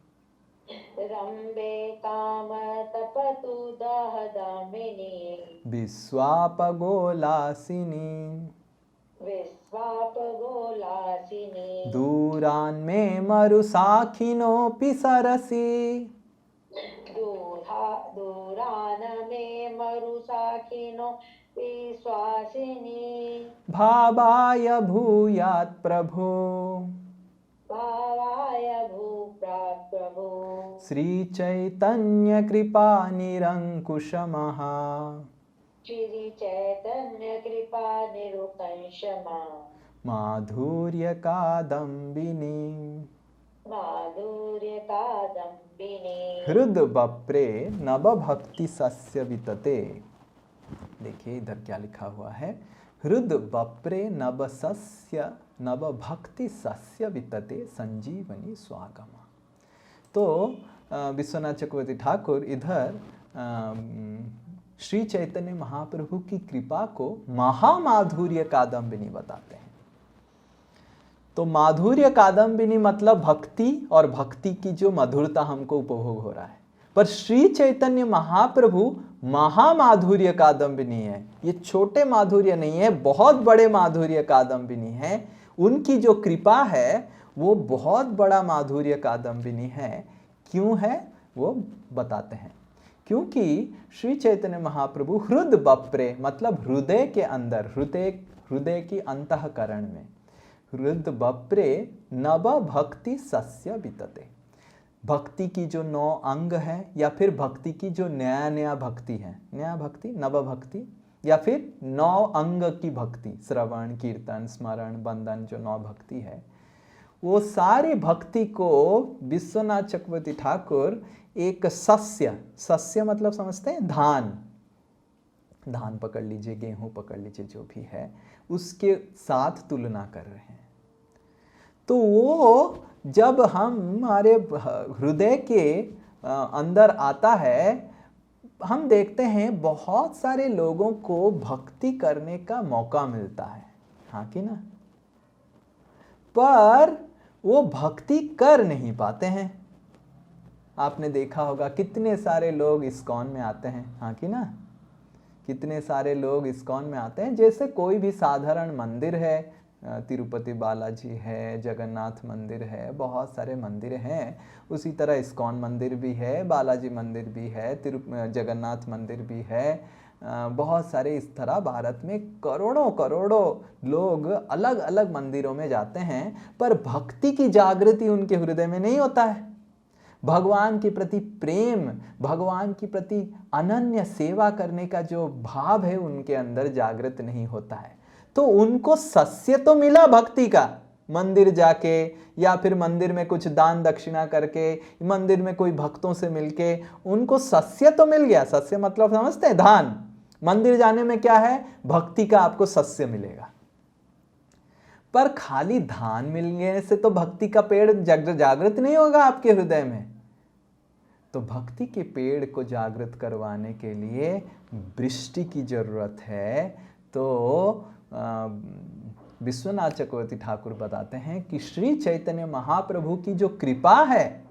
विश्वापगोलासिनी, स्वापगोलासिनी दूरान् मे मरुसाखिनोऽपि सरसि दूरान मे मरुसाखिनो विश्वासिनी भावाय भूयात् प्रभो भावाय भूप्रात् प्रभो श्रीचैतन्य कृपा निरङ्कुशमः श्री चैतन्य कृपा निरुपंशमा माधुर्य कादम्बिनी माधुर्य कादम्बिनी हृद बप्रे नव भक्ति सस्य वितते। देखिए इधर क्या लिखा हुआ है, हृद बप्रे नव भक्ति सस्य वितते संजीवनी स्वागमा। तो विश्वनाथ चक्रवर्ती ठाकुर इधर श्री चैतन्य महाप्रभु की कृपा को महामाधुर्य कादम्बिनी बताते हैं। तो माधुर्य कादम्बिनी मतलब भक्ति, और भक्ति की जो मधुरता हमको उपभोग हो रहा है। पर श्री चैतन्य महाप्रभु महामाधुर्य कादम्बिनी है। ये छोटे माधुर्य नहीं है, बहुत बड़े माधुर्य कादम्बिनी है। उनकी जो कृपा है वो बहुत बड़ा माधुर्य कादम्बिनी है। क्यों है वो बताते हैं। क्योंकि श्री चैतन्य महाप्रभु हृद बप्रे मतलब हृदय के अंदर, हृदय की अंतःकरण में, हृद बप्रे नव भक्ति सस्य वितते। भक्ति की जो 9 अंग है, या फिर भक्ति की जो नया भक्ति है, नया भक्ति नव भक्ति, या फिर 9 अंग की भक्ति, श्रवण कीर्तन स्मरण बंदन, जो 9 भक्ति है, वो सारी भक्ति को विश्वनाथ चक्रवर्ती ठाकुर एक सस्य मतलब समझते हैं, धान पकड़ लीजिए, गेहूं पकड़ लीजिए, जो भी है उसके साथ तुलना कर रहे हैं। तो वो जब हमारे हृदय के अंदर आता है, हम देखते हैं बहुत सारे लोगों को भक्ति करने का मौका मिलता है, हाँ कि ना, पर वो भक्ति कर नहीं पाते हैं। आपने देखा होगा कितने सारे लोग इस्कॉन में आते हैं, हाँ कि ना, कितने सारे लोग इस्कॉन में आते हैं। जैसे कोई भी साधारण मंदिर है, तिरुपति बालाजी है, जगन्नाथ मंदिर है, बहुत सारे मंदिर हैं, उसी तरह इस्कॉन मंदिर भी है, बालाजी मंदिर भी है, जगन्नाथ मंदिर भी है, बहुत सारे इस तरह भारत में करोड़ों लोग अलग अलग मंदिरों में जाते हैं, पर भक्ति की जागृति उनके हृदय में नहीं होता है। भगवान के प्रति प्रेम, भगवान के प्रति अनन्य सेवा करने का जो भाव है उनके अंदर जागृत नहीं होता है। तो उनको सस्य तो मिला भक्ति का, मंदिर जाके या फिर मंदिर में कुछ दान दक्षिणा करके, मंदिर में कोई भक्तों से मिलके उनको सस्य तो मिल गया। सस्य मतलब समझते हैं, धान। मंदिर जाने में क्या है, भक्ति का आपको सस्य मिलेगा। पर खाली धान मिलने से तो भक्ति का पेड़ जागृत नहीं होगा आपके हृदय में। तो भक्ति के पेड़ को जागृत करवाने के लिए वृष्टि की जरूरत है। तो विश्वनाथ चक्रवर्ती ठाकुर बताते हैं कि श्री चैतन्य महाप्रभु की जो कृपा है,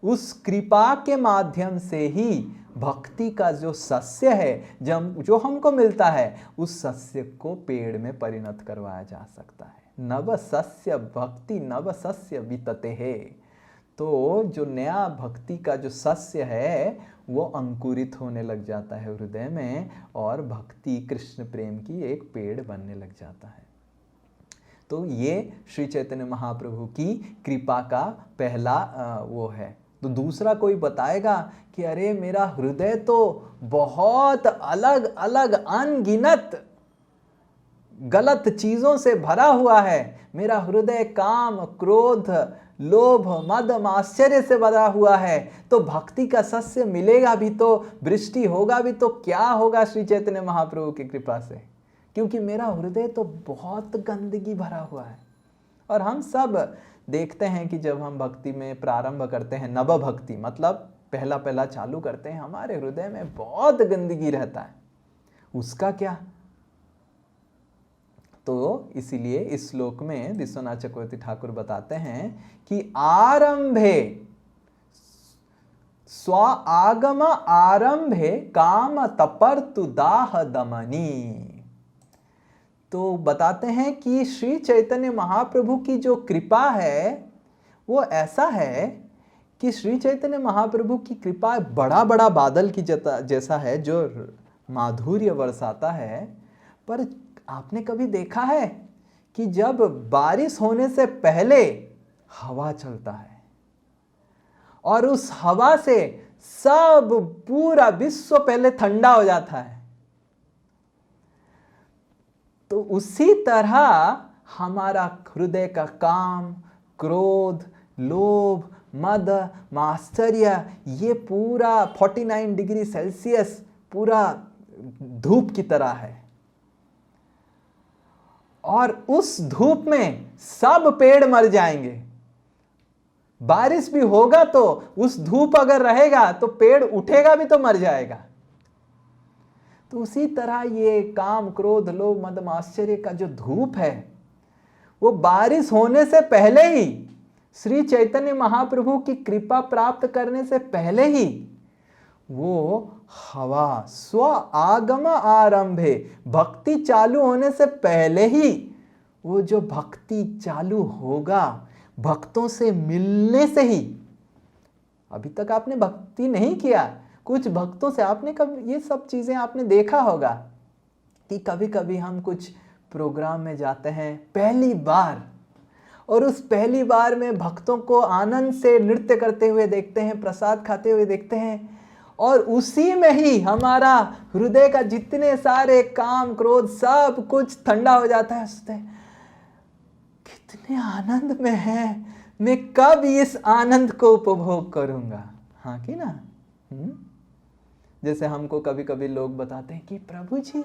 उस कृपा के माध्यम से ही भक्ति का जो सस्य है, जो हमको मिलता है, उस सस्य को पेड़ में परिणत करवाया जा सकता है। नव सस्य भक्ति नव सस्य वितते है। तो जो नया भक्ति का जो सस्य है वो अंकुरित होने लग जाता है हृदय में, और भक्ति कृष्ण प्रेम की एक पेड़ बनने लग जाता है। तो ये श्री चैतन्य महाप्रभु की कृपा का पहला वो है। तो दूसरा कोई बताएगा कि अरे मेरा हृदय तो बहुत अलग अलग अनगिनत गलत चीजों से भरा हुआ है, मेरा हृदय काम क्रोध लोभ मद आश्चर्य से भरा हुआ है, तो भक्ति का सस्य मिलेगा भी तो, वृष्टि होगा भी तो क्या होगा श्री चैतन्य महाप्रभु की कृपा से, क्योंकि मेरा हृदय तो बहुत गंदगी भरा हुआ है। और हम सब देखते हैं कि जब हम भक्ति में प्रारंभ करते हैं, नव भक्ति मतलब पहला चालू करते हैं, हमारे हृदय में बहुत गंदगी रहता है। उसका क्या? तो इसीलिए इस श्लोक में विश्वनाथ चक्रवर्ती ठाकुर बताते हैं कि आरंभे स्व आगम आरंभे काम तपर्तु दाह दमनी। तो बताते हैं कि श्री चैतन्य महाप्रभु की जो कृपा है वो ऐसा है कि श्री चैतन्य महाप्रभु की कृपा बड़ा बड़ा बादल की जैसा है जो माधुर्य बरसाता है। पर आपने कभी देखा है कि जब बारिश होने से पहले हवा चलता है और उस हवा से सब पूरा विश्व पहले ठंडा हो जाता है, तो उसी तरह हमारा हृदय का काम, क्रोध, लोभ, मद, मात्सर्य ये पूरा 49 डिग्री सेल्सियस पूरा धूप की तरह है। और उस धूप में सब पेड़ मर जाएंगे। बारिश भी होगा तो उस धूप अगर रहेगा तो पेड़ उठेगा भी तो मर जाएगा। तो उसी तरह ये काम, क्रोध, लोभ, मद, मात्सर्य का जो धूप है वो बारिश होने से पहले ही, श्री चैतन्य महाप्रभु की कृपा प्राप्त करने से पहले ही वो हवा स्व आगम आरंभे, भक्ति चालू होने से पहले ही वो जो भक्ति चालू होगा भक्तों से मिलने से ही। अभी तक आपने भक्ति नहीं किया, कुछ भक्तों से आपने कभी ये सब चीज़ें आपने देखा होगा कि कभी कभी हम कुछ प्रोग्राम में जाते हैं पहली बार, और उस पहली बार में भक्तों को आनंद से नृत्य करते हुए देखते हैं, प्रसाद खाते हुए देखते हैं, और उसी में ही हमारा हृदय का जितने सारे काम, क्रोध सब कुछ ठंडा हो जाता है। सोचते हैं कितने आनंद में है, मैं कब इस आनंद को उपभोग करूंगा। हाँ कि ना? जैसे हमको कभी कभी लोग बताते हैं कि प्रभु जी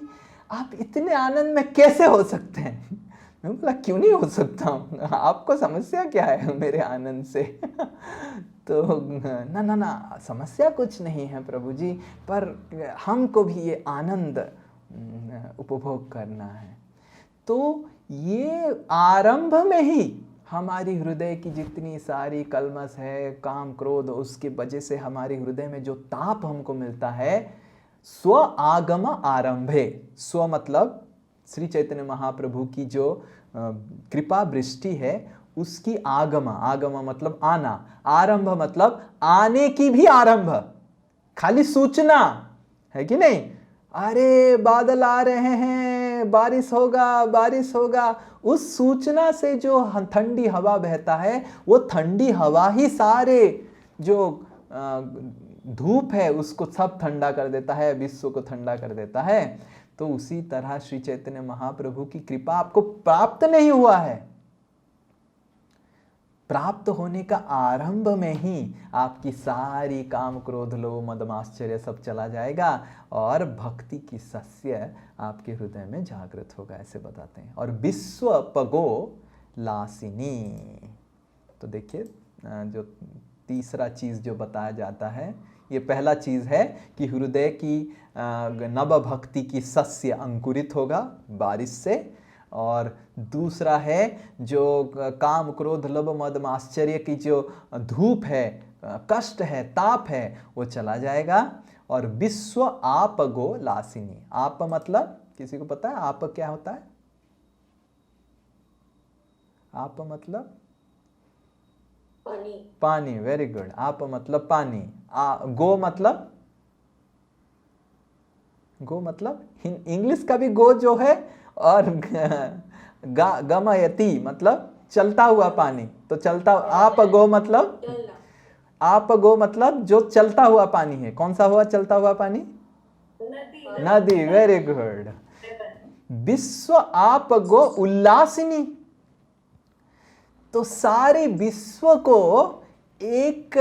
आप इतने आनंद में कैसे हो सकते हैं। मैं बोला क्यों नहीं हो सकता हूँ, आपको समस्या क्या है मेरे आनंद से? तो ना समस्या कुछ नहीं है प्रभु जी, पर हमको भी ये आनंद उपभोग करना है। तो ये आरंभ में ही हमारी हृदय की जितनी सारी कलमश है, काम, क्रोध, उसकी वजह से हमारी हृदय में जो ताप हमको मिलता है, स्व आगम आरंभे, स्व मतलब श्री चैतन्य महाप्रभु की जो कृपा वृष्टि है उसकी आगम, आगम मतलब आना, आरंभ मतलब आने की भी आरंभ, खाली सूचना है कि नहीं। अरे बादल आ रहे हैं, बारिश होगा, बारिश होगा, उस सूचना से जो ठंडी हवा बहता है वो ठंडी हवा ही सारे जो धूप है उसको सब ठंडा कर देता है, विश्व को ठंडा कर देता है। तो उसी तरह श्री चैतन्य महाप्रभु की कृपा आपको प्राप्त नहीं हुआ है, प्राप्त होने का आरंभ में ही आपकी सारी काम, क्रोध, लोभ, मद, मात्सर्य सब चला जाएगा और भक्ति की सस्य आपके हृदय में जागृत होगा, ऐसे बताते हैं। और विश्व पगो लासिनी, तो देखिए जो तीसरा चीज जो बताया जाता है, ये पहला चीज है कि हृदय की नव भक्ति की सस्य अंकुरित होगा बारिश से, और दूसरा है जो काम, क्रोध, लोभ, मद, मात्सर्य की जो धूप है, कष्ट है, ताप है, वो चला जाएगा। और विश्व आप गो लासिनी, आप मतलब किसी को पता है आप क्या होता है? आप मतलब पानी। पानी, वेरी गुड। आप मतलब पानी। गो मतलब, गो मतलब इंग्लिश का भी गो जो है, और गमयति मतलब चलता हुआ पानी, तो चलता, आप गो मतलब, चलना। आप गो मतलब जो चलता हुआ पानी है। कौन सा हुआ चलता हुआ पानी? नदी। नदी, वेरी गुड। विश्व आप गो उल्लासिनी, तो सारे विश्व को एक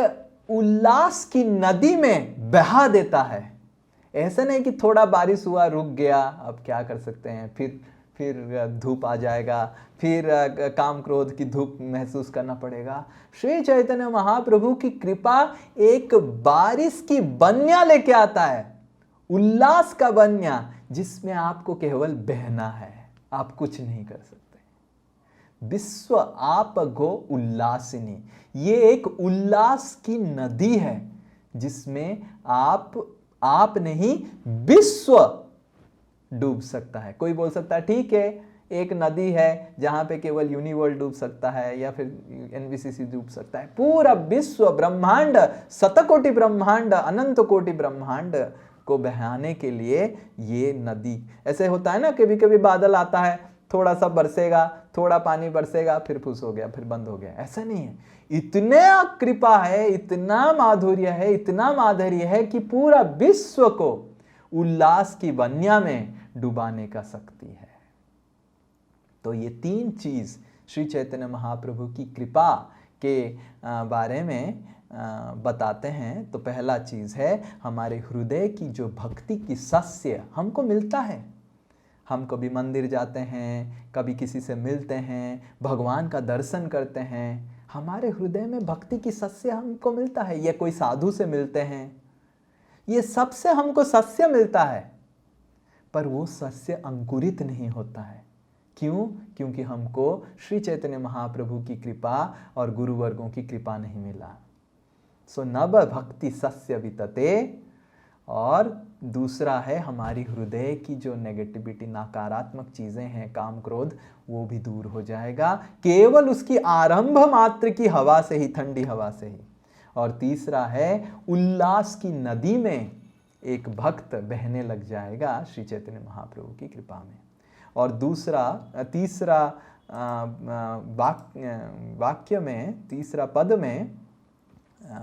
उल्लास की नदी में बहा देता है। ऐसा नहीं कि थोड़ा बारिश हुआ रुक गया, अब क्या कर सकते हैं, फिर धूप आ जाएगा, फिर काम, क्रोध की धूप महसूस करना पड़ेगा। श्री चैतन्य महाप्रभु की कृपा एक बारिश की बन्या लेके आता है, उल्लास का बन्या, जिसमें आपको केवल बहना है, आप कुछ नहीं कर सकते। विश्व आप गो उल्लासिनी, ये एक उल्लास की नदी है जिसमें आप नहीं विश्व डूब सकता है। कोई बोल सकता है ठीक है एक नदी है जहाँ पे केवल यूनिवर्ल्ड डूब सकता है या फिर एनवीसीसी डूब सकता है। पूरा विश्व ब्रह्मांड, शतकोटि ब्रह्मांड, अनंत कोटि ब्रह्मांड को बहाने के लिए ये नदी। ऐसे होता है ना, कभी कभी बादल आता है, थोड़ा सा बरसेगा, थोड़ा पानी बरसेगा, फिर फुस हो गया, फिर बंद हो गया। ऐसा नहीं है, इतना कृपा है, इतना माधुर्य है, इतना माधुर्य है कि पूरा विश्व को उल्लास की बन्या में डुबाने का शक्ति है। तो ये तीन चीज श्री चैतन्य महाप्रभु की कृपा के बारे में बताते हैं। तो पहला चीज है हमारे हृदय की जो भक्ति की सस्य हमको मिलता है। हम कभी मंदिर जाते हैं, कभी किसी से मिलते हैं, भगवान का दर्शन करते हैं, हमारे हृदय में भक्ति की सस्य हमको मिलता है। या कोई साधु से मिलते हैं, ये सबसे हमको सस्य मिलता है, पर वो सस्य अंकुरित नहीं होता है। क्यों? क्योंकि हमको श्री चैतन्य महाप्रभु की कृपा और गुरुवर्गों की कृपा नहीं मिला। सो नव भक्ति सस्य वितते। और दूसरा है हमारी हृदय की जो नेगेटिविटी, नकारात्मक चीजें हैं, काम क्रोध, वो भी दूर हो जाएगा केवल उसकी आरंभ मात्र की हवा से ही, ठंडी हवा से ही। और तीसरा है उल्लास की नदी में एक भक्त बहने लग जाएगा श्री चैतन्य महाप्रभु की कृपा में। और तीसरा वाक्य में, तीसरा पद में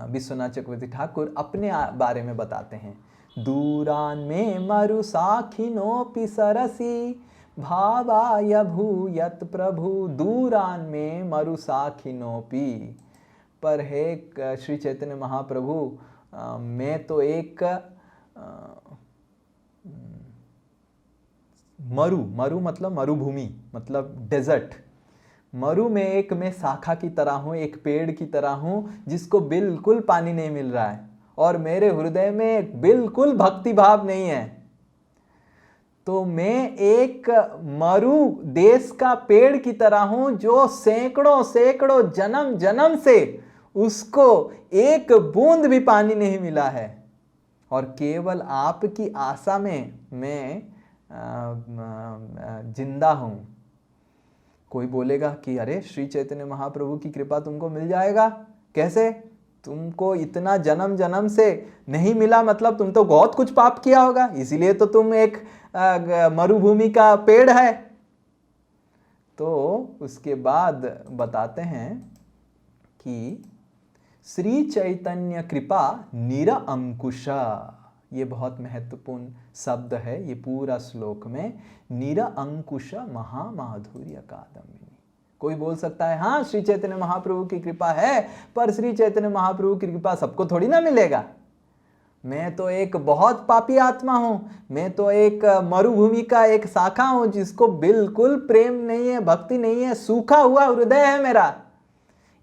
विश्वनाथ चक्रवर्ती ठाकुर अपने बारे में बताते हैं। दूरान में मरु साखिनोपि सरसी भावाय भूयत प्रभु। दूरान में मरु साखिनोपि, पर हे श्री चैतन्य महाप्रभु, मैं तो एक मरु मतलब मरुभूमि, मतलब डेजर्ट। मरु में एक मैं शाखा की तरह हूँ, एक पेड़ की तरह हूँ जिसको बिल्कुल पानी नहीं मिल रहा है, और मेरे हृदय में बिल्कुल भक्ति भाव नहीं है। तो मैं एक मरु देश का पेड़ की तरह हूँ जो सैकड़ों सैकड़ों जन्म जन्म से उसको एक बूंद भी पानी नहीं मिला है, और केवल आपकी आशा में मैं जिंदा हूं। कोई बोलेगा कि अरे श्री चैतन्य महाप्रभु की कृपा तुमको मिल जाएगा कैसे? तुमको इतना जन्म जन्म से नहीं मिला, मतलब तुम तो बहुत कुछ पाप किया होगा, इसीलिए तो तुम एक मरुभूमि का पेड़ है। तो उसके बाद बताते हैं कि श्री चैतन्य कृपा निरअंकुशा, ये बहुत महत्वपूर्ण शब्द है ये पूरा श्लोक में। निरअंकुश महामाधुर्य कादम्बिनी। कोई बोल सकता है हाँ श्री चैतन्य महाप्रभु की कृपा है, पर श्री चैतन्य महाप्रभु की कृपा सबको थोड़ी ना मिलेगा। मैं तो एक बहुत पापी आत्मा हूं, मैं तो एक मरुभूमि का एक शाखा हूं जिसको बिल्कुल प्रेम नहीं है, भक्ति नहीं है, सूखा हुआ हृदय है मेरा,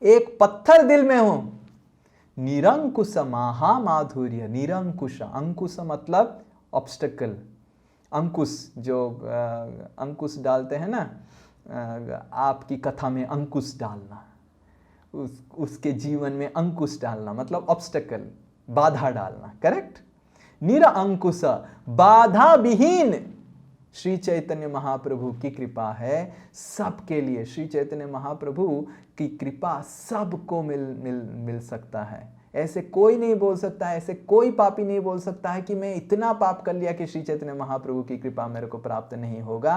एक पत्थर दिल में हूं। निरंकुश महामाधुर्य। निरंकुश, अंकुश मतलब ऑब्स्टेकल, अंकुश जो अंकुश डालते हैं ना, आपकी कथा में अंकुश डालना, उसके जीवन में अंकुश डालना मतलब ऑब्स्टेकल, बाधा डालना, करेक्ट। निरअंकुश, बाधा विहीन श्री चैतन्य महाप्रभु की कृपा है सबके लिए। श्री चैतन्य महाप्रभु की कृपा सबको मिल सकता है। ऐसे कोई नहीं बोल सकता है, ऐसे कोई पापी नहीं बोल सकता है कि मैं इतना पाप कर लिया कि श्री चैतन्य महाप्रभु की कृपा मेरे को प्राप्त नहीं होगा,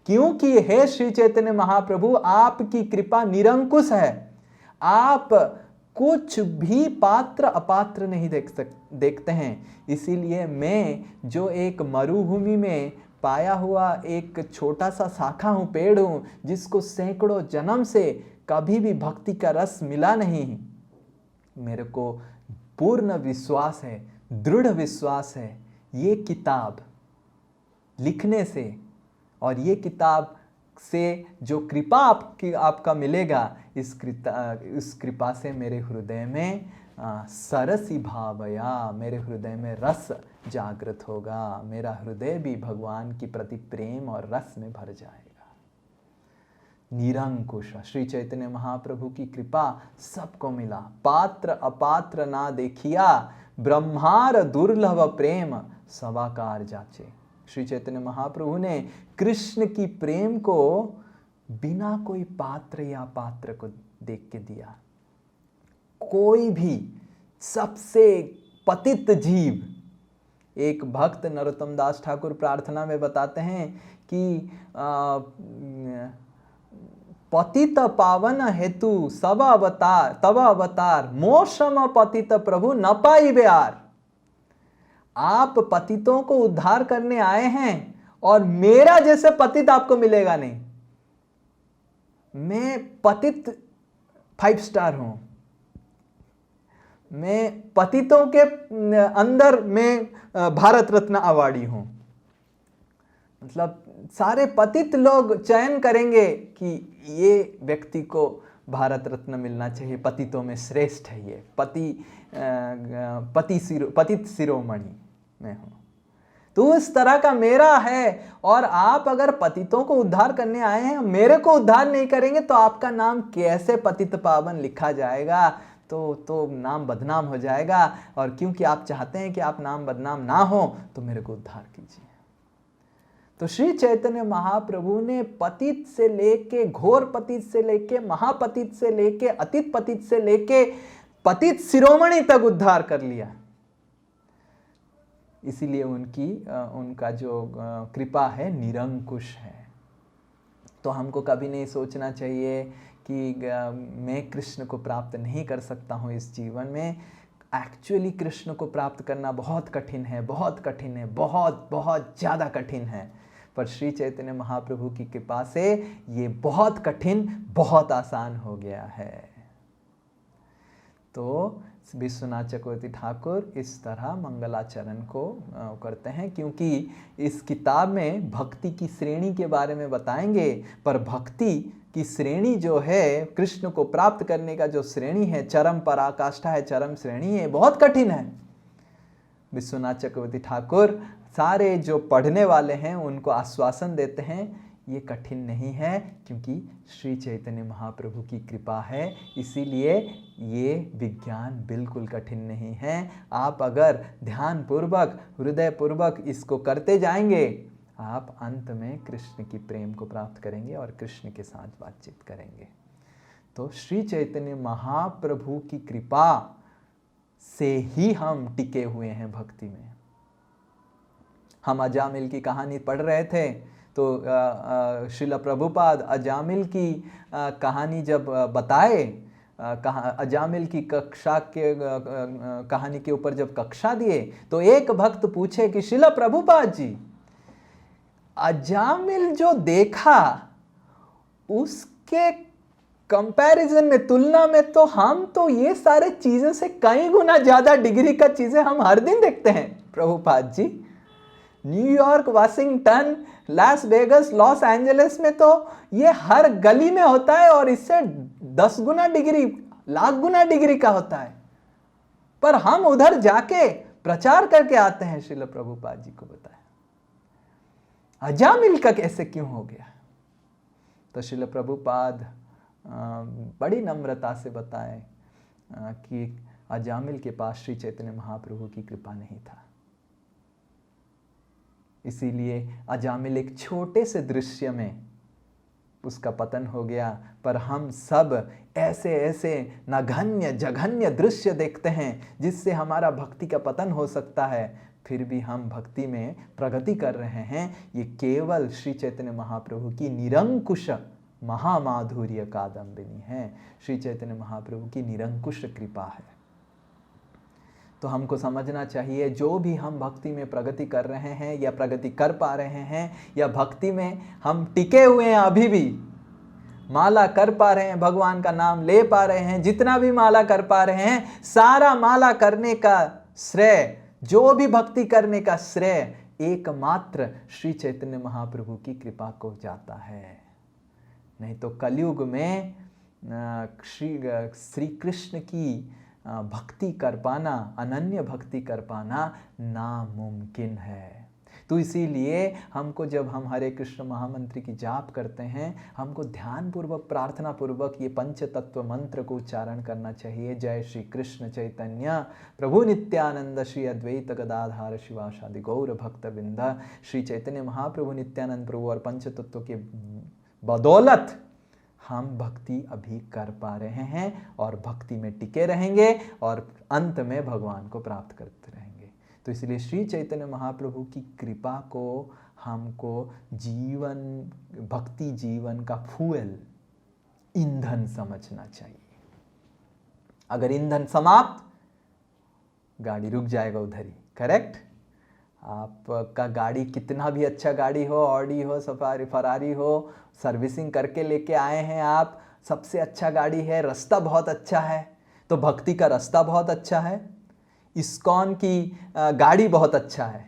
क्योंकि हे श्री चैतन्य महाप्रभु आपकी कृपा निरंकुश है। आप कुछ भी पात्र अपात्र नहीं देखते हैं। इसीलिए मैं जो एक मरुभूमि में पाया हुआ एक छोटा सा शाखा हूँ, पेड़ हूँ, जिसको सैकड़ों जन्म से कभी भी भक्ति का रस मिला नहीं, मेरे को पूर्ण विश्वास है, दृढ़ विश्वास है ये किताब लिखने से और ये किताब से जो कृपा आपका मिलेगा, इस कृपा से मेरे हृदय में सरसी भावया, मेरे हृदय में रस जागृत होगा, मेरा हृदय भी भगवान की प्रति प्रेम और रस में भर जाएगा। निरंकुश, श्री चैतन्य महाप्रभु की कृपा सबको मिला, पात्र अपात्र ना देखिया, ब्रह्मार दुर्लभ प्रेम सवाकार जाचे। श्री चैतन्य महाप्रभु ने कृष्ण की प्रेम को बिना कोई पात्र या पात्र को देख के दिया। कोई भी सबसे पतित जीव, एक भक्त नरोत्तम दास ठाकुर प्रार्थना में बताते हैं कि पतित पावन हेतु सब अवतार तब अवतार मोक्षम पतित प्रभु न पाई बेआर। आप पतितों को उद्धार करने आए हैं और मेरा जैसे पतित आपको मिलेगा नहीं। मैं पतित 5 स्टार हूं, मैं पतितों के अंदर मैं भारत रत्न अवार्डी हूं। मतलब सारे पतित लोग चयन करेंगे कि ये व्यक्ति को भारत रत्न मिलना चाहिए, पतितों में श्रेष्ठ है ये, पतित शिरोमणि मैं हूं। तो उस तरह का मेरा है। और आप अगर पतितों को उद्धार करने आए हैं, मेरे को उद्धार नहीं करेंगे तो आपका नाम कैसे पतित पावन लिखा जाएगा? तो नाम बदनाम हो जाएगा। और क्योंकि आप चाहते हैं कि आप नाम बदनाम ना हो, तो मेरे को उद्धार कीजिए। तो श्री चैतन्य महाप्रभु ने पतित से लेके, घोर पतित से लेके, महापतित से लेके, अतित पतित से लेके पतित शिरोमणि तक उद्धार कर लिया। इसीलिए उनका जो कृपा है निरंकुश है। तो हमको कभी नहीं सोचना चाहिए कि मैं कृष्ण को प्राप्त नहीं कर सकता हूँ इस जीवन में। एक्चुअली कृष्ण को प्राप्त करना बहुत कठिन है, बहुत कठिन है, बहुत बहुत ज़्यादा कठिन है। पर श्री चैतन्य महाप्रभु की कृपा से ये बहुत कठिन बहुत आसान हो गया है। तो विश्वनाथ चक्रवर्ती ठाकुर इस तरह मंगलाचरण को करते हैं, क्योंकि इस किताब में भक्ति की श्रेणी के बारे में बताएंगे। पर भक्ति की श्रेणी जो है, कृष्ण को प्राप्त करने का जो श्रेणी है, चरम पराकाष्ठा है, चरम श्रेणी है, बहुत कठिन है। विश्वनाथ चक्रवर्ती ठाकुर सारे जो पढ़ने वाले हैं उनको आश्वासन देते हैं ये कठिन नहीं है, क्योंकि श्री चैतन्य महाप्रभु की कृपा है। इसीलिए ये विज्ञान बिल्कुल कठिन नहीं है। आप अगर ध्यानपूर्वक, हृदयपूर्वक इसको करते जाएंगे, आप अंत में कृष्ण की प्रेम को प्राप्त करेंगे और कृष्ण के साथ बातचीत करेंगे। तो श्री चैतन्य महाप्रभु की कृपा से ही हम टिके हुए हैं भक्ति में। हम अजामिल की कहानी पढ़ रहे थे, तो श्रील प्रभुपाद अजामिल की कहानी जब बताए, अजामिल की कक्षा के कहानी के ऊपर जब कक्षा दिए, तो एक भक्त पूछे कि श्रील प्रभुपाद जी, अजामिल जो देखा उसके कंपैरिजन में, तुलना में, तो हम तो ये सारे चीज़ों से कई गुना ज़्यादा डिग्री का चीज़ें हम हर दिन देखते हैं Prabhupada ji. New York, Washington, Las Vegas, Los Angeles में तो ये हर गली में होता है और इससे 10 गुना डिग्री, लाख गुना डिग्री का होता है। पर हम उधर जाके प्रचार करके आते हैं। श्रील प्रभुपाद जी को बताया अजामिल का कैसे क्यों हो गया? तो श्रील प्रभुपाद बड़ी नम्रता से बताए कि अजामिल के पास श्री चैतन्य महाप्रभु की कृपा नहीं था, इसीलिए अजामिल एक छोटे से दृश्य में उसका पतन हो गया। पर हम सब ऐसे ऐसे नगण्य जघन्य दृश्य देखते हैं जिससे हमारा भक्ति का पतन हो सकता है, फिर भी हम भक्ति में प्रगति कर रहे हैं। ये केवल श्री चैतन्य महाप्रभु की निरंकुश महामाधुर्य कादम्बिनी है, श्री चैतन्य महाप्रभु की निरंकुश कृपा है। तो हमको समझना चाहिए, जो भी हम भक्ति में प्रगति कर रहे हैं या प्रगति कर पा रहे हैं, या भक्ति में हम टिके हुए हैं, अभी भी माला कर पा रहे हैं, भगवान का नाम ले पा रहे हैं, जितना भी माला कर पा रहे हैं, सारा माला करने का श्रेय, जो भी भक्ति करने का श्रेय एकमात्र श्री चैतन्य महाप्रभु की कृपा को जाता है। नहीं तो कलयुग में श्री कृष्ण की भक्ति कर पाना, अनन्य भक्ति कर पाना नामुमकिन है। तो इसीलिए हमको जब हम हरे कृष्ण महामंत्र की जाप करते हैं, हमको ध्यानपूर्वक प्रार्थना पूर्वक ये पंच तत्व मंत्र को उच्चारण करना चाहिए। जय श्री कृष्ण चैतन्य प्रभु नित्यानंद श्री अद्वैत गदाधार शिवासादि गौर भक्त बिंदा। श्री चैतन्य महाप्रभु नित्यानंद प्रभु और पंच तत्व के बदौलत हम भक्ति अभी कर पा रहे हैं और भक्ति में टिके रहेंगे और अंत में भगवान को प्राप्त करते रहेंगे। तो इसलिए श्री चैतन्य महाप्रभु की कृपा को हमको जीवन, भक्ति जीवन का फ्यूल, ईंधन समझना चाहिए। अगर ईंधन समाप्त, गाड़ी रुक जाएगा उधर ही। करेक्ट? आपका गाड़ी कितना भी अच्छा गाड़ी हो, ऑडी हो, सफारी फरारी हो, सर्विसिंग करके लेके आए हैं आप, सबसे अच्छा गाड़ी है, रास्ता बहुत अच्छा है, तो भक्ति का रास्ता बहुत अच्छा है, इस्कॉन की गाड़ी बहुत अच्छा है,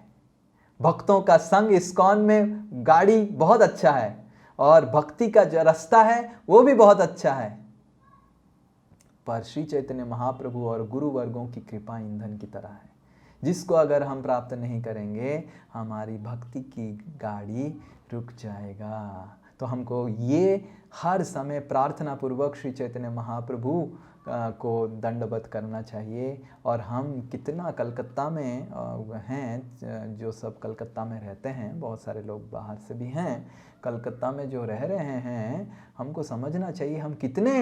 भक्तों का संग इस्कॉन में गाड़ी बहुत अच्छा है, और भक्ति का जो रास्ता है वो भी बहुत अच्छा है। पर श्री चैतन्य महाप्रभु और गुरु वर्गों की कृपा ईंधन की तरह है, जिसको अगर हम प्राप्त नहीं करेंगे, हमारी भक्ति की गाड़ी रुक जाएगा। तो हमको ये हर समय प्रार्थना पूर्वक श्री चैतन्य महाप्रभु को दंडवत करना चाहिए। और हम कितना कलकत्ता में हैं, जो सब कलकत्ता में रहते हैं, बहुत सारे लोग बाहर से भी हैं, कलकत्ता में जो रह रहे हैं, हमको समझना चाहिए हम कितने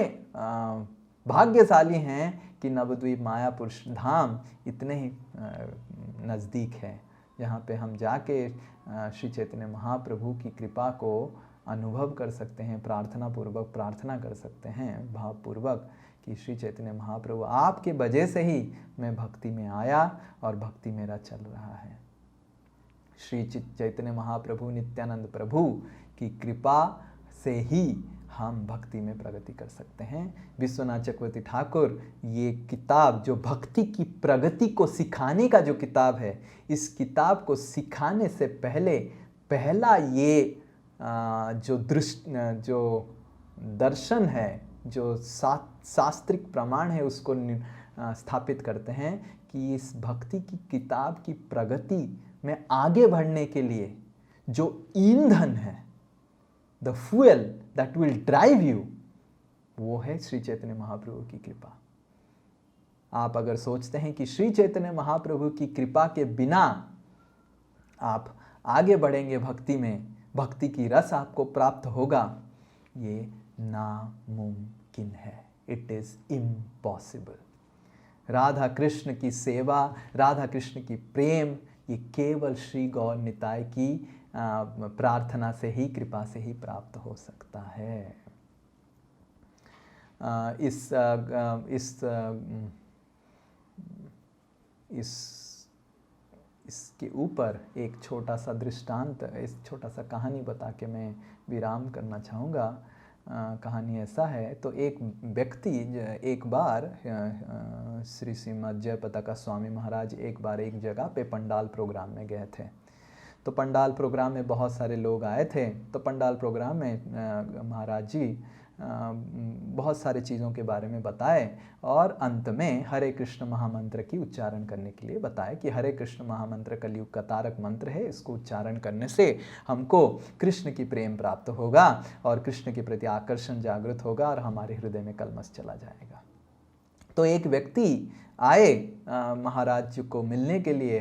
भाग्यशाली हैं कि नवद्वीप मायापुर धाम इतने ही नज़दीक है, जहाँ पे हम जाके श्री चैतन्य महाप्रभु की कृपा को अनुभव कर सकते हैं, प्रार्थना पूर्वक प्रार्थना कर सकते हैं भावपूर्वक कि श्री चैतन्य महाप्रभु आपके वजह से ही मैं भक्ति में आया और भक्ति मेरा चल रहा है। श्री चैतन्य महाप्रभु नित्यानंद प्रभु की कृपा से ही हम भक्ति में प्रगति कर सकते हैं। विश्वनाथ चक्रवर्ती ठाकुर ये किताब जो भक्ति की प्रगति को सिखाने का जो किताब है, इस किताब को सिखाने से पहले पहला ये जो दर्शन है, जो शास्त्रिक प्रमाण है, उसको स्थापित करते हैं कि इस भक्ति की किताब की प्रगति में आगे बढ़ने के लिए जो ईंधन है, the fuel that will drive you, वो है श्री चैतन्य महाप्रभु की कृपा। आप अगर सोचते हैं कि श्री चैतन्य महाप्रभु की कृपा के बिना आप आगे बढ़ेंगे भक्ति में, भक्ति की रस आपको प्राप्त होगा, ये नामुमकिन है। It is impossible. Radha Krishna की सेवा, राधा कृष्ण की प्रेम, ये केवल श्री गौर निताय की प्रार्थना से ही, कृपा से ही प्राप्त हो सकता है। इसके ऊपर एक छोटा सा दृष्टांत, इस छोटा सा कहानी बता के मैं विराम करना चाहूँगा। कहानी ऐसा है, तो एक व्यक्ति एक बार श्री श्रीमद जय पताका स्वामी महाराज एक बार एक जगह पे पंडाल प्रोग्राम में गए थे। तो पंडाल प्रोग्राम में बहुत सारे लोग आए थे। तो पंडाल प्रोग्राम में महाराज जी बहुत सारी चीज़ों के बारे में बताए और अंत में हरे कृष्ण महामंत्र की उच्चारण करने के लिए बताए कि हरे कृष्ण महामंत्र कलयुग का तारक मंत्र है, इसको उच्चारण करने से हमको कृष्ण की प्रेम प्राप्त होगा और कृष्ण के प्रति आकर्षण जागृत होगा और हमारे हृदय में कलमश चला जाएगा। तो एक व्यक्ति आए महाराज जी को मिलने के लिए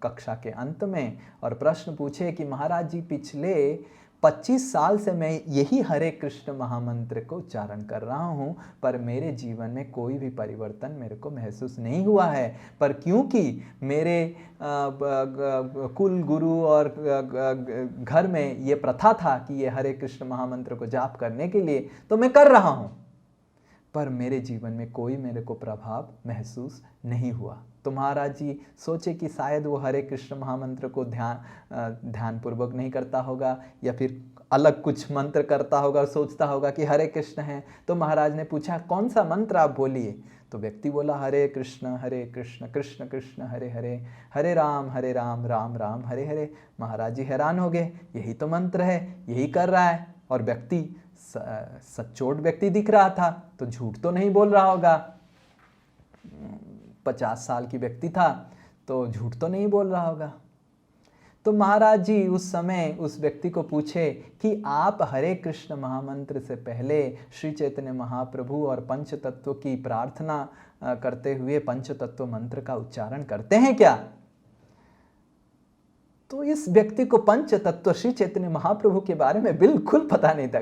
कक्षा के अंत में और प्रश्न पूछे कि महाराज जी, पिछले 25 साल से मैं यही हरे कृष्ण महामंत्र को उच्चारण कर रहा हूँ, पर मेरे जीवन में कोई भी परिवर्तन मेरे को महसूस नहीं हुआ है। पर क्योंकि मेरे कुल गुरु और घर में ये प्रथा था कि ये हरे कृष्ण महामंत्र को जाप करने के लिए, तो मैं कर रहा हूँ, पर मेरे जीवन में कोई मेरे को प्रभाव महसूस नहीं हुआ। तो महाराज जी सोचे कि शायद वो हरे कृष्ण महामंत्र को ध्यानपूर्वक नहीं करता होगा या फिर अलग कुछ मंत्र करता होगा और सोचता होगा कि हरे कृष्ण है। तो महाराज ने पूछा, कौन सा मंत्र आप बोलिए? तो व्यक्ति बोला, हरे कृष्ण कृष्ण कृष्ण हरे हरे, हरे राम राम राम हरे हरे। महाराज जी हैरान हो गए, यही तो मंत्र है, यही कर रहा है। और व्यक्ति सच्चोट व्यक्ति दिख रहा था, तो झूठ तो नहीं बोल रहा होगा। 50 साल की व्यक्ति था तो झूठ तो नहीं बोल रहा होगा। तो महाराज जी उस समय उस व्यक्ति को पूछे कि आप हरे कृष्ण महामंत्र से पहले श्री चैतन्य महाप्रभु और पंच तत्व की प्रार्थना करते हुए पंच तत्व मंत्र का उच्चारण करते हैं क्या? तो इस व्यक्ति को पंच तत्व श्री चैतन्य महाप्रभु के बारे में बिल्कुल पता नहीं था।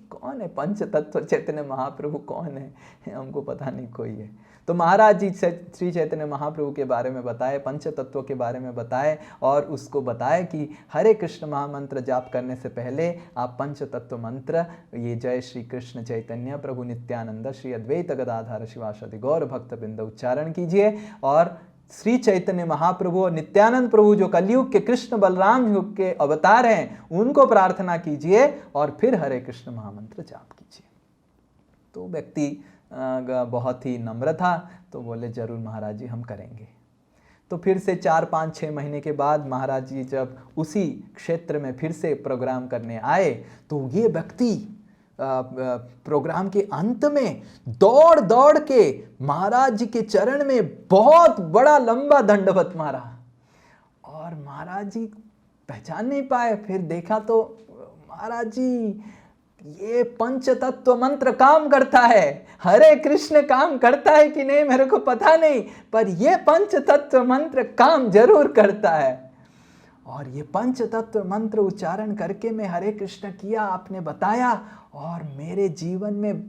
कौन है पंच तत्व? चैतन्य महाप्रभु कौन है? हमको पता नहीं कोई है। तो महाराज जी श्री चैतन्य महाप्रभु के बारे में बताए, पंच तत्व के बारे में बताए और उसको बताए कि हरे कृष्ण महामंत्र जाप करने से पहले आप पंच तत्व मंत्र, ये जय श्री कृष्ण चैतन्य प्रभु नित्यानंद श्री अद्वैत गदाधर शिवासादि गौर भक्तवृंद उच्चारण कीजिए और श्री चैतन्य महाप्रभु और नित्यानंद प्रभु जो कलयुग के कृष्ण बलराम युग के अवतार हैं उनको प्रार्थना कीजिए और फिर हरे कृष्ण महामंत्र जाप कीजिए। तो व्यक्ति बहुत ही नम्र था, तो बोले जरूर महाराज जी हम करेंगे। तो फिर से 4, 5, 6 महीने के बाद महाराज जी जब उसी क्षेत्र में फिर से प्रोग्राम करने आए तो ये व्यक्ति प्रोग्राम के अंत में दौड़ दौड़ के महाराज जी के चरण में बहुत बड़ा लंबा दंडवत मारा और महाराज जी पहचान नहीं पाए। फिर देखा तो महाराज जी ये पंच तत्व मंत्र काम करता है, हरे कृष्ण काम करता है कि नहीं मेरे को पता नहीं, पर ये पंच तत्व मंत्र काम जरूर करता है। और ये पंच तत्व मंत्र उच्चारण करके मैं हरे कृष्ण किया, आपने बताया और मेरे जीवन में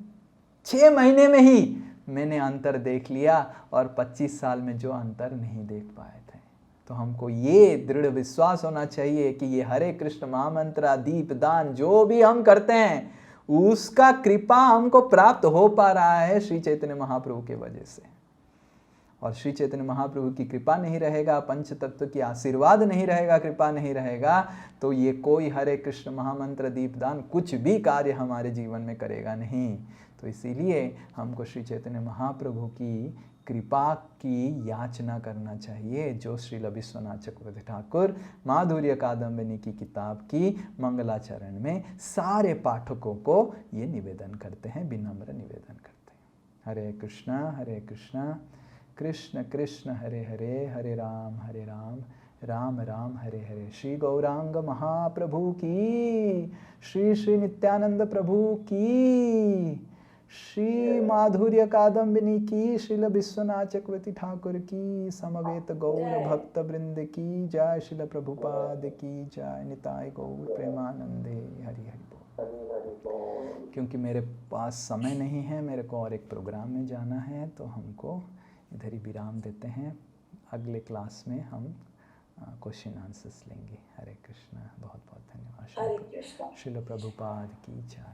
6 महीने में ही मैंने अंतर देख लिया और 25 साल में जो अंतर नहीं देख पाए थे। तो हमको ये दृढ़ विश्वास होना चाहिए कि ये हरे कृष्ण महामंत्र दीप दान जो भी हम करते हैं उसका कृपा हमको प्राप्त हो पा रहा है श्री चैतन्य महाप्रभु के वजह से। और श्री चैतन्य महाप्रभु की कृपा नहीं रहेगा, पंच तत्व की आशीर्वाद नहीं रहेगा, कृपा नहीं रहेगा, तो ये कोई हरे कृष्ण महामंत्र दीपदान कुछ भी कार्य हमारे जीवन में करेगा नहीं। तो इसीलिए हमको श्री चैतन्य महाप्रभु की कृपा की याचना करना चाहिए, जो श्रील विश्वनाथ चक्रवर्ती ठाकुर माधुर्य कादम्बिनी की किताब की मंगलाचरण में सारे पाठकों को ये निवेदन करते हैं, विनम्र निवेदन करते हैं। हरे कृष्ण कृष्ण कृष्ण हरे हरे, हरे राम राम राम हरे हरे। श्री गौरांग महाप्रभु की, श्री श्री नित्यानंद प्रभु की, श्री माधुर्य कादम्बिनी की, श्रील विश्वनाथ चक्रवर्ती ठाकुर की, समवेत गौर भक्त वृंद की जय, श्रील प्रभुपाद की जय, निताय गौर प्रेमानंदे। हरि हरि बोल। क्योंकि मेरे पास समय नहीं है, मेरे को और एक प्रोग्राम में जाना है, तो हमको इधर ही विराम देते हैं। अगले क्लास में हम क्वेश्चन आंसर्स लेंगे। हरे कृष्ण, बहुत बहुत धन्यवाद। हरे कृष्ण। श्रील प्रभुपाद की जय।